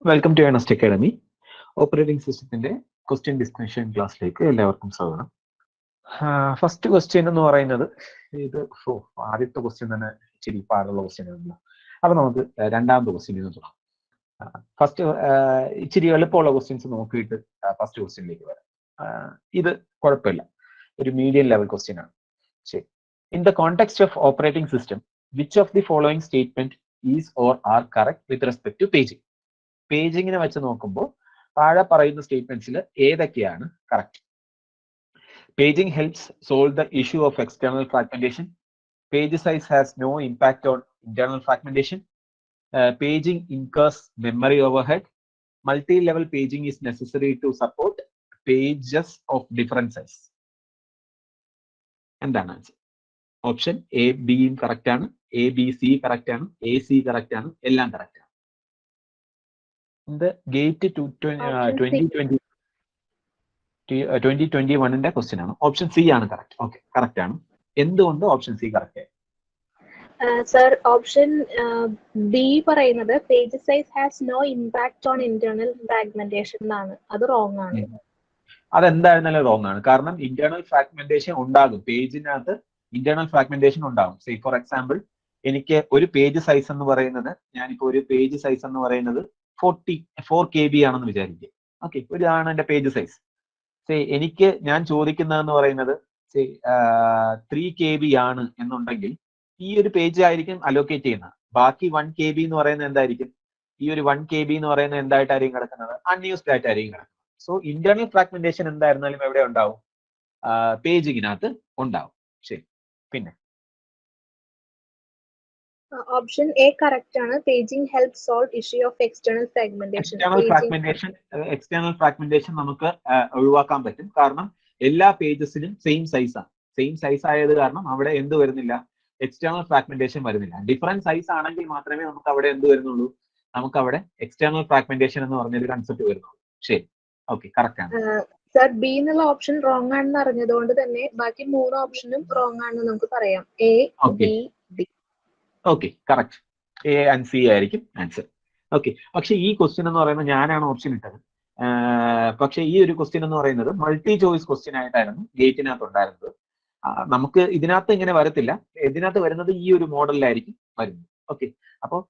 Welcome to Ernest academy. Operating സിസ്റ്റത്തിന്റെ question discussion ക്ലാസ്സിലേക്ക് എല്ലാവർക്കും സ്വാഗതം. ഫസ്റ്റ് ക്വസ്റ്റ്യൻ എന്ന് പറയുന്നത് ഇത് ആദ്യത്തെ ക്വസ്റ്റ്യൻ തന്നെ ഇച്ചിരി പാടുള്ള ക്വസ്റ്റ്യൻ ആണല്ലോ. അപ്പൊ നമുക്ക് രണ്ടാമത്തെ ക്വസ്റ്റ്യൻ നിന്ന് തുടങ്ങാം. ഫസ്റ്റ് ഇച്ചിരി എളുപ്പമുള്ള ക്വസ്റ്റ്യൻസ് നോക്കിയിട്ട് ഫസ്റ്റ് ക്വസ്റ്റ്യനിലേക്ക് വരാം. ഇത് കുഴപ്പമില്ല, ഒരു മീഡിയം ലെവൽ ക്വസ്റ്റ്യൻ ആണ്. ശരി. In the context of operating system which of the following statement is or are correct with respect to paging? പേജിങ്ങിനെ വെച്ച് നോക്കുമ്പോൾ താഴെ പറയുന്ന സ്റ്റേറ്റ്മെന്റ്സിൽ ഏതൊക്കെയാണ് correct? Paging helps solve the issue of external fragmentation. Page size has no impact on internal fragmentation. Paging incurs memory overhead. Multi level paging is necessary to support pages of different size. എന്താണ് answer? Option A ബിയും correct ആണ്, A B C correct ആണ്, A C correct ആണ്, എല്ലാം correct ആണ്. The gate 2021 question ആണ്. Option C ആണ് correct. Okay, correct ആണ്. എന്തുകൊണ്ട് option C correct? Sir, option B പറയുന്നത് page size has no impact on internal fragmentation എന്നാണ്. അത് റോങ് ആണ്. അതെന്തായിരുന്നാലും റോങ് ആണ്. കാരണം ഇന്റേണൽ ഫ്രാഗ്മെന്റേഷൻ ഉണ്ടാകും, പേജിനകത്ത് ഇന്റേണൽ ഫ്രാഗ്മെന്റേഷൻ ഉണ്ടാകും. സേ ഫോർ എക്സാമ്പിൾ, എനിക്ക് ഒരു പേജ് സൈസ് എന്ന് പറയുന്നത്, ഞാനിപ്പോ ഒരു പേജ് സൈസ് എന്ന് പറയുന്നത് 4 KB ആണെന്ന് വിചാരിക്കുക. ഓക്കെ, ഇതാണ് എന്റെ പേജ് സൈസ്. എനിക്ക് ഞാൻ ചോദിക്കുന്നതെന്ന് പറയുന്നത് 3 KB ആണ് എന്നുണ്ടെങ്കിൽ ഈ ഒരു പേജ് ആയിരിക്കും അലോക്കേറ്റ് ചെയ്യുന്നത്. ബാക്കി 1 KB എന്ന് പറയുന്നത് എന്തായിരിക്കും? ഈ ഒരു 1 KB എന്ന് പറയുന്നത് എന്തായിട്ടായിരിക്കും കിടക്കുന്നത്? അൺയൂസ്ഡ് ആയിട്ടായിരിക്കും കിടക്കുന്നത്. സോ ഇന്റേണൽ ഫ്രാഗ്മെന്റേഷൻ എന്തായിരുന്നാലും എവിടെ ഉണ്ടാവും? പേജിങ്ങിനകത്ത് ഉണ്ടാവും. ശരി. പിന്നെ ഓപ്ഷൻ എ കറക്റ്റ് ആണ്. Paging help solve issue of external fragmentation. External fragmentation നമുക്ക് ഒഴിവാക്കാൻ പറ്റും. കാരണം എല്ലാ പേജസിനും സെയിം സൈസ് ആണ്. സെയിം സൈസ് ആയത് കാരണം അവിടെ എന്ത് വരുന്നില്ല? എക്സ്റ്റേണൽ ഫ്രാഗ്മെന്റേഷൻ വരുന്നില്ല. ഡിഫറെന്റ് സൈസ് ആണെങ്കിൽ മാത്രമേ നമുക്ക് അവിടെ എന്ത് വരുന്നുള്ളൂ? നമുക്ക് അവിടെ എക്സ്റ്റേണൽ ഫ്രാഗ്മെന്റേഷൻ എന്ന് പറഞ്ഞൊരു കൺസെപ്റ്റ് വരുന്നുള്ളൂ. ശരി, ഓക്കെ, കറക്റ്റ് ആണ്. സർ, ബി എന്നുള്ള ഓപ്ഷൻ റോങ് ആണെന്ന് അറിഞ്ഞതുകൊണ്ട് തന്നെ ബാക്കി 3 ഓപ്ഷനും റോങ് ആണെന്ന് നമുക്ക് പറയാം. A, B, D. Okay, correct. A and C ആയിരിക്കും ആൻസർ. ഓക്കെ, പക്ഷെ ഈ ക്വസ്റ്റ്യൻ എന്ന് പറയുന്നത് ഞാനാണ് ഓപ്ഷൻ ഇട്ടത്. പക്ഷെ ഈ ഒരു ക്വസ്റ്റ്യൻ എന്ന് പറയുന്നത് മൾട്ടി ചോയ്സ് ക്വസ്റ്റ്യൻ ആയിട്ടായിരുന്നു ഗേറ്റിനകത്ത് ഉണ്ടായിരുന്നത്. നമുക്ക് ഇതിനകത്ത് ഇങ്ങനെ വരത്തില്ല. ഇതിനകത്ത് വരുന്നത് ഈ ഒരു മോഡലിലായിരിക്കും വരുന്നത്. ഓക്കെ, അപ്പോൾ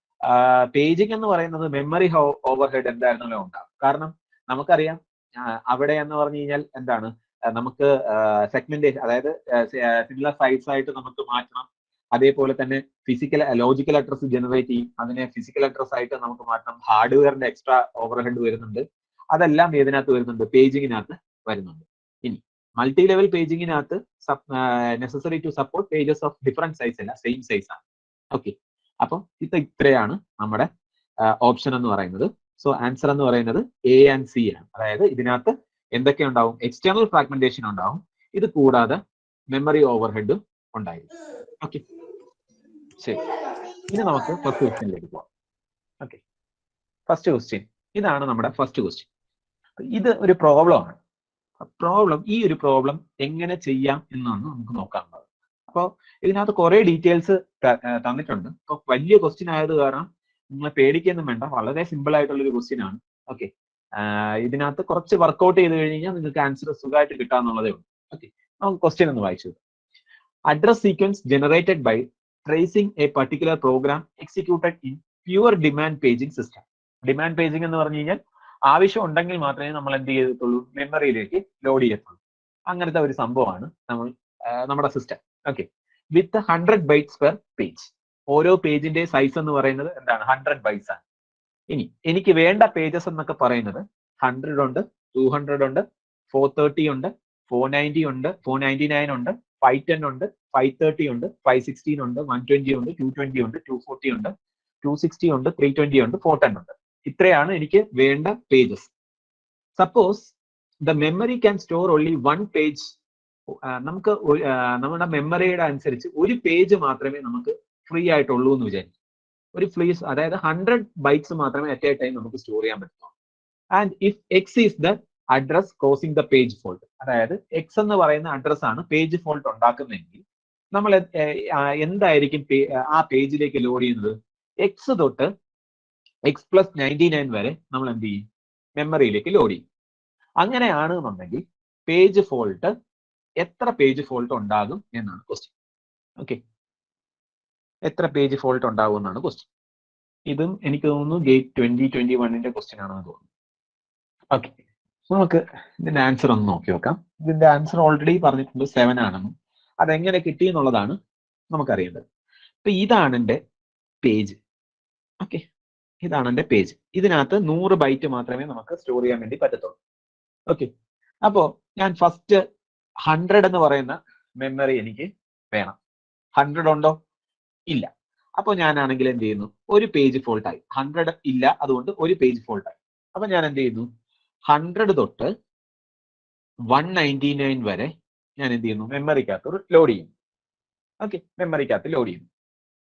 പേജിംഗ് എന്ന് പറയുന്നത് മെമ്മറി ഓവർഹെഡ് എന്തായിരുന്നാലും ഉണ്ടാകും. കാരണം നമുക്കറിയാം അവിടെ എന്ന് പറഞ്ഞു കഴിഞ്ഞാൽ എന്താണ്, നമുക്ക് സെഗ്മെന്റേഷൻ, അതായത് സിമിലർ സൈസ് ആയിട്ട് നമുക്ക് മാറ്റണം. അതേപോലെ തന്നെ ലോജിക്കൽ അഡ്രസ് ജനറേറ്റ് ചെയ്യും, അതിനെ ഫിസിക്കൽ അഡ്രസ് ആയിട്ട് നമുക്ക് മാറ്റണം. ഹാർഡ്വെയറിന്റെ എക്സ്ട്രാ ഓവർഹെഡ് വരുന്നുണ്ട്. അതെല്ലാം ഏതിനകത്ത് വരുന്നുണ്ട്? പേജിങ്ങിനകത്ത് വരുന്നുണ്ട്. ഇനി മൾട്ടി ലെവൽ പേജിങ്ങിനകത്ത് necessary to support pages of different size അല്ല, സെയിം സൈസ് ആണ്. ഓക്കെ, അപ്പം ഇത്രയാണ് നമ്മുടെ ഓപ്ഷൻ എന്ന് പറയുന്നത്. സോ ആൻസർ എന്ന് പറയുന്നത് എ ആൻഡ് സി ആണ്. അതായത് ഇതിനകത്ത് എന്തൊക്കെ ഉണ്ടാവും? എക്സ്റ്റേണൽ ഫ്രാഗ്മെന്റേഷൻ ഉണ്ടാവും. ഇത് കൂടാതെ മെമ്മറി ഓവർഹെഡും ഉണ്ടായിരിക്കും. ഓക്കെ, ശരി. ഇനി നമുക്ക് ഫസ്റ്റ് ക്വസ്റ്റ്യനിലേക്ക് പോവാം. ഓക്കെ, ഫസ്റ്റ് ക്വസ്റ്റ്യൻ ഇതാണ് നമ്മുടെ ഫസ്റ്റ് ക്വസ്റ്റ്യൻ. ഇത് ഒരു പ്രോബ്ലം ആണ്. ഈ ഒരു പ്രോബ്ലം എങ്ങനെ ചെയ്യാം എന്നാണ് നമുക്ക് നോക്കാനുള്ളത്. അപ്പോൾ ഇതിനകത്ത് കുറെ ഡീറ്റെയിൽസ് തന്നിട്ടുണ്ട്. അപ്പോൾ വലിയ ക്വസ്റ്റ്യൻ ആയത് കാരണം നിങ്ങൾ പേടിക്കൊന്നും വേണ്ട, വളരെ സിമ്പിൾ ആയിട്ടുള്ള ഒരു ക്വസ്റ്റ്യൻ ആണ്. ഓക്കെ, ഇതിനകത്ത് കുറച്ച് വർക്ക്ഔട്ട് ചെയ്ത് കഴിഞ്ഞാൽ നിങ്ങൾക്ക് ആൻസർ സുഖമായിട്ട് കിട്ടാന്നുള്ളതേ ഉള്ളൂ. ഓക്കെ, നമുക്ക് ക്വസ്റ്റ്യൻ ഒന്ന് വായിച്ചു. Address sequence generated by tracing a particular program executed in pure demand paging system. Demand paging എന്ന് പറഞ്ഞു കഴിഞ്ഞാൽ ആവശ്യം ഉണ്ടെങ്കിൽ മാത്രമേ നമ്മൾ എന്ത് ചെയ്തിട്ടുള്ളൂ? മെമ്മറിയിലേക്ക് ലോഡ് ചെയ്യത്തുള്ളൂ. അങ്ങനത്തെ ഒരു സംഭവമാണ് നമ്മുടെ സിസ്റ്റം. ഓക്കെ, വിത്ത് 100 bytes പെർ പേജ്. ഓരോ പേജിന്റെ സൈസ് എന്ന് പറയുന്നത് എന്താണ്? 100 bytes ആണ്. ഇനി എനിക്ക് വേണ്ട പേജസ് എന്നൊക്കെ പറയുന്നത് 100 ഉണ്ട്, 200 ഉണ്ട്, 430 ഉണ്ട്, 490 ഉണ്ട്, 499 ഉണ്ട്, 510 ഉണ്ട്, 530 ഉണ്ട്, 516 ഉണ്ട്, 120 ഉണ്ട്, 220 ഉണ്ട്, 240 ഉണ്ട്, 260 ഉണ്ട്, 320 ഉണ്ട്, 410 ഉണ്ട്. ഇത്രയാണ് എനിക്ക് വേണ്ട pages. Suppose the memory can store only 1 page. നമുക്ക് നമ്മുടെ മെമ്മറിയുടെ അനുസരിച്ച് ഒരു പേജ് മാത്രമേ നമുക്ക് ഫ്രീ ആയിട്ടുള്ളൂ എന്ന് വിചാരിക്കും. ഒരു അതായത് 100 bytes മാത്രമേ അറ്റ് എ ടൈം നമുക്ക് സ്റ്റോർ ചെയ്യാൻ പറ്റുള്ളൂ. And if X is the address causing the page fault, അതായത് എക്സ് എന്ന് പറയുന്ന അഡ്രസ് ആണ് പേജ് ഫോൾട്ട് ഉണ്ടാക്കുന്നതെങ്കിൽ നമ്മൾ എന്തായിരിക്കും ആ പേജിലേക്ക് ലോഡ് ചെയ്യുന്നത്? എക്സ് തൊട്ട് x+99 വരെ നമ്മൾ എന്ത് ചെയ്യും, മെമ്മറിയിലേക്ക് ലോഡ് ചെയ്യും. അങ്ങനെയാണ് എന്നുണ്ടെങ്കിൽ പേജ് ഫോൾട്ട്, എത്ര പേജ് ഫോൾട്ട് ഉണ്ടാകും എന്നാണ് ക്വസ്റ്റ്യൻ. ഓക്കെ, എത്ര പേജ് ഫോൾട്ട് ഉണ്ടാകും എന്നാണ് ക്വസ്റ്റ്യൻ. ഇതും എനിക്ക് തോന്നുന്നു ഗേറ്റ് 2021 ക്വസ്റ്റ്യൻ ആണെന്ന് തോന്നുന്നു. ഓക്കെ, നമുക്ക് ഇതിന്റെ ആൻസർ ഒന്ന് നോക്കി നോക്കാം. ഇതിന്റെ ആൻസർ ഓൾറെഡി പറഞ്ഞിട്ടുണ്ട് 7 ആണെന്നും. അതെങ്ങനെ കിട്ടി എന്നുള്ളതാണ് നമുക്കറിയേണ്ടത്. അപ്പൊ ഇതാണ് എൻ്റെ പേജ്. ഓക്കെ, ഇതാണ് എൻ്റെ പേജ്. ഇതിനകത്ത് 100 ബൈറ്റ് മാത്രമേ നമുക്ക് സ്റ്റോർ ചെയ്യാൻ വേണ്ടി പറ്റത്തുള്ളൂ. ഓക്കെ, അപ്പോ ഞാൻ ഫസ്റ്റ് 100 എന്ന് പറയുന്ന മെമ്മറി എനിക്ക് വേണം. 100 ഉണ്ടോ? ഇല്ല. അപ്പൊ ഞാനാണെങ്കിൽ എന്ത് ചെയ്യുന്നു, ഒരു പേജ് ഫോൾട്ട് ആയി. 100 ഇല്ല, അതുകൊണ്ട് ഒരു പേജ് ഫോൾട്ട് ആയി. അപ്പൊ ഞാൻ എന്ത് ചെയ്യുന്നു, 100 തൊട്ട് 199 വരെ ഞാൻ എന്ത് ചെയ്യുന്നു, മെമ്മറിക്കകത്ത് ലോഡ് ചെയ്യും. ഓക്കെ, മെമ്മറിക്കകത്ത് ലോഡ് ചെയ്യുന്നു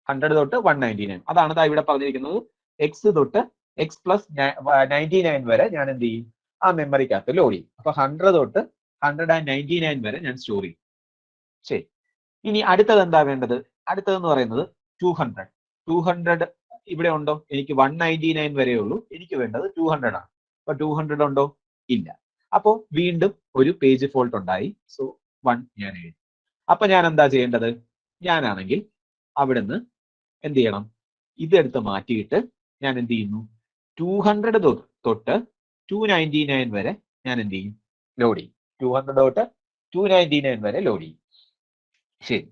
100 തൊട്ട് 199. അതാണ് ഇവിടെ പറഞ്ഞിരിക്കുന്നത്. എക്സ് തൊട്ട് x+99 വരെ ഞാൻ എന്ത് ചെയ്യും, ആ മെമ്മറിക്കകത്ത് ലോഡ് ചെയ്യും. അപ്പൊ 100 തൊട്ട് 199 വരെ ഞാൻ സ്റ്റോർ ചെയ്യും. ശരി, ഇനി അടുത്തത് എന്താ വേണ്ടത്? അടുത്തതെന്ന് പറയുന്നത് 200. 200 ഇവിടെ ഉണ്ടോ? എനിക്ക് 199 വരെ ഉള്ളൂ. എനിക്ക് വേണ്ടത് 200 ആണ്. അപ്പൊ 200 ഉണ്ടോ? ഇല്ല. അപ്പോ വീണ്ടും ഒരു പേജ് ഫോൾട്ട് ഉണ്ടായി. സോ 1 ഞാൻ എഴുതി. അപ്പൊ ഞാൻ എന്താ ചെയ്യേണ്ടത്? ഞാനാണെങ്കിൽ അവിടുന്ന് എന്ത് ചെയ്യണം, ഇതെടുത്ത് മാറ്റിയിട്ട് ഞാൻ എന്ത് ചെയ്യുന്നു, 200 തൊട്ട് 299 വരെ ഞാൻ എന്ത് ചെയ്യും, ലോഡ് ചെയ്യും. 200 തൊട്ട് 299 വരെ ലോഡ് ചെയ്യും. ശരി,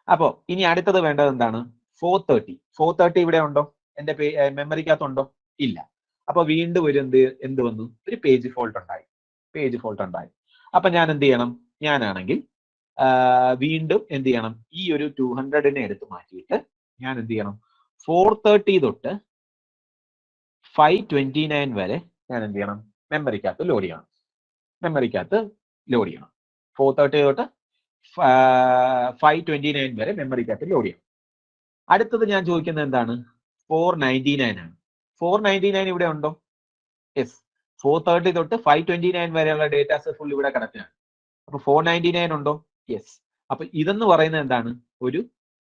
അപ്പോ ഇനി അടുത്തത് വേണ്ടത് എന്താണ്? 430. 430 ഇവിടെ ഉണ്ടോ? എന്റെ മെമ്മറിക്കകത്തുണ്ടോ? ഇല്ല. അപ്പൊ വീണ്ടും ഒരു എന്ത് വന്നു, ഒരു പേജ് ഫോൾട്ട് ഉണ്ടായി. പേജ് ഫോൾട്ട് ഉണ്ടായി. അപ്പൊ ഞാൻ എന്ത് ചെയ്യണം? ഞാനാണെങ്കിൽ വീണ്ടും എന്ത് ചെയ്യണം, ഈ ഒരു 200നെ എടുത്ത് മാറ്റിയിട്ട് ഞാൻ എന്ത് ചെയ്യണം, 430 തൊട്ട് 529 വരെ ഞാൻ എന്ത് ചെയ്യണം, മെമ്മറിക്കകത്ത് ലോഡ് ചെയ്യണം. മെമ്മറിക്കകത്ത് ലോഡ് ചെയ്യണം. 430 തൊട്ട് 529 വരെ മെമ്മറിക്കകത്ത് ലോഡ് ചെയ്യണം. അടുത്തത് ഞാൻ ചോദിക്കുന്നത് എന്താണ്? 499 ആണ്. 499 ഇവിടെ ഉണ്ടോ? യെസ്. 430 തൊട്ട് 529 വരെയുള്ള ഡേറ്റാസ് ഫുൾ ഇവിടെ കിടക്കുകയാണ്. അപ്പൊ 499 ഉണ്ടോ? യെസ്. അപ്പൊ ഇതെന്ന് പറയുന്നത് എന്താണ്? ഒരു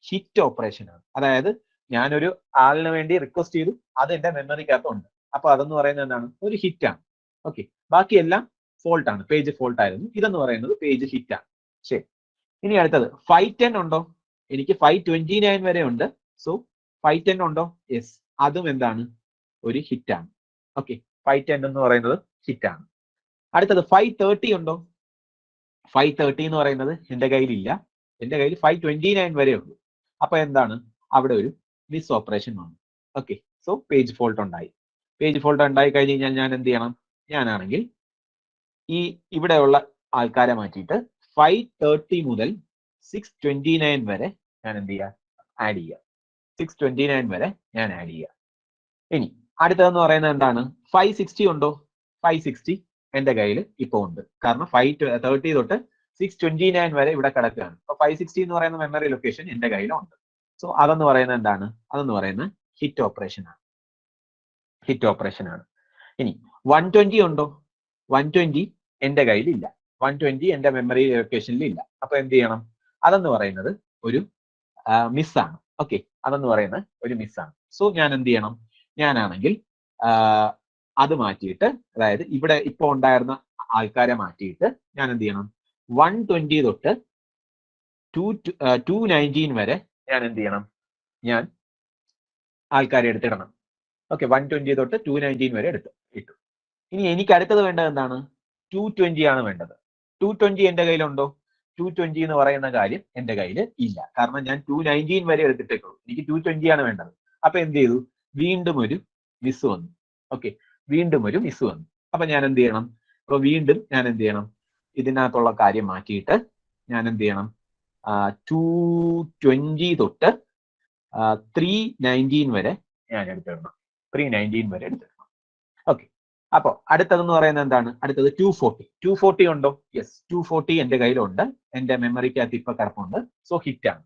ഹിറ്റ് ഓപ്പറേഷൻ ആണ്. അതായത് ഞാനൊരു ആളിന് വേണ്ടി റിക്വസ്റ്റ് ചെയ്തു, അത് എന്റെ മെമ്മറിക്കകത്ത് ഉണ്ട്. അപ്പൊ അതെന്ന് പറയുന്നത് എന്താണ്? ഒരു ഹിറ്റ് ആണ്. ഓക്കെ, ബാക്കിയെല്ലാം ഫോൾട്ട് ആണ്, പേജ് ഫോൾട്ട് ആയിരുന്നു. ഇതെന്ന് പറയുന്നത് പേജ് ഹിറ്റ് ആണ്. ശരി, ഇനി അടുത്തത് 510 ഉണ്ടോ? എനിക്ക് 529 വരെ ഉണ്ട്. സോ 510 ഉണ്ടോ? യെസ്. അതും എന്താണ്? ഒരു ഹിറ്റ് ആണ്. ഓക്കെ, 510 എന്ന് പറയുന്നത് ഹിറ്റ് ആണ്. അടുത്തത് 530 ഉണ്ടോ? 530 എന്ന് പറയുന്നത് എന്റെ കയ്യിലില്ല. എന്റെ കയ്യിൽ 529 വരെ ഉള്ളൂ. അപ്പൊ എന്താണ്? അവിടെ ഒരു മിസ് ഓപ്പറേഷൻ വന്നു. ഓക്കെ, സോ പേജ് ഫോൾട്ട് ഉണ്ടായി. പേജ് ഫോൾട്ട് ഉണ്ടായി കഴിഞ്ഞ് കഴിഞ്ഞാൽ ഞാൻ എന്ത് ചെയ്യണം? ഞാനാണെങ്കിൽ ഈ ഇവിടെയുള്ള ആൾക്കാരെ മാറ്റിയിട്ട് 530 മുതൽ 629 വരെ ഞാൻ എന്ത് ചെയ്യുക? ആഡ് ചെയ്യുക. 629 വരെ ഞാൻ ആഡ് ചെയ്യുക. ഇനി അടുത്തതെന്ന് പറയുന്നത് എന്താണ്? 560 ഉണ്ടോ? 560 എന്റെ കയ്യിൽ ഇപ്പൊ ഉണ്ട്. കാരണം 530 തൊട്ട് 629 വരെ ഇവിടെ കിടക്കുകയാണ്. അപ്പൊ 560 എന്ന് പറയുന്ന മെമ്മറി ലൊക്കേഷൻ എന്റെ കയ്യിലുണ്ട്. സോ അതെന്ന് പറയുന്നത് എന്താണ്? അതെന്ന് പറയുന്നത് ഹിറ്റ് ഓപ്പറേഷൻ ആണ്. ഹിറ്റ് ഓപ്പറേഷൻ ആണ്. ഇനി 120 ഉണ്ടോ? 120 എന്റെ കയ്യിലില്ല. 120 എന്റെ മെമ്മറി ലൊക്കേഷനിൽ ഇല്ല. അപ്പൊ എന്ത് ചെയ്യണം? അതെന്ന് പറയുന്നത് ഒരു മിസ്സാണ്. ഓക്കെ, അതെന്ന് പറയുന്നത് ഒരു മിസ്സാണ്. സോ ഞാൻ എന്ത് ചെയ്യണം? ഞാനാണെങ്കിൽ അത് മാറ്റിയിട്ട്, അതായത് ഇവിടെ ഇപ്പൊ ഉണ്ടായിരുന്ന ആൾക്കാരെ മാറ്റിയിട്ട് ഞാൻ എന്ത് ചെയ്യണം? 120 തൊട്ട് 219 വരെ ഞാൻ എന്ത് ചെയ്യണം? ഞാൻ ആൾക്കാരെ എടുത്തിടണം. ഓക്കെ, 120 തൊട്ട് 219 വരെ ഇട്ടു. ഇനി എനിക്ക് അടുത്തത് വേണ്ടത് എന്താണ്? 220 ആണ് വേണ്ടത്. 220 എന്റെ കയ്യിലുണ്ടോ? 220 എന്ന് പറയുന്ന കാര്യം എന്റെ കയ്യിൽ ഇല്ല. കാരണം ഞാൻ 219 വരെ എടുത്തിട്ടേക്കുള്ളൂ. എനിക്ക് 220 ആണ് വേണ്ടത്. അപ്പൊ എന്ത് ചെയ്തു? വീണ്ടും ഒരു മിസ് വന്നു. ഓക്കെ, വീണ്ടും ഒരു മിസ് വന്നു. അപ്പൊ ഞാൻ എന്ത് ചെയ്യണം? അപ്പൊ വീണ്ടും ഞാൻ എന്ത് ചെയ്യണം? ഇതിനകത്തുള്ള കാര്യം മാറ്റിയിട്ട് ഞാൻ എന്ത് ചെയ്യണം? 220 തൊട്ട് 319 വരെ ഞാൻ എടുത്തിടണം. 319 വരെ എടുത്തിടണം. ഓക്കെ, അപ്പൊ അടുത്തതെന്ന് പറയുന്നത് എന്താണ്? അടുത്തത് 240 ഉണ്ടോ? യെസ്, 240 എന്റെ കയ്യിലുണ്ട്. എന്റെ മെമ്മറിക്കകത്ത് ഇപ്പൊ കിടപ്പുണ്ട്. സോ ഹിറ്റ് ആണ്.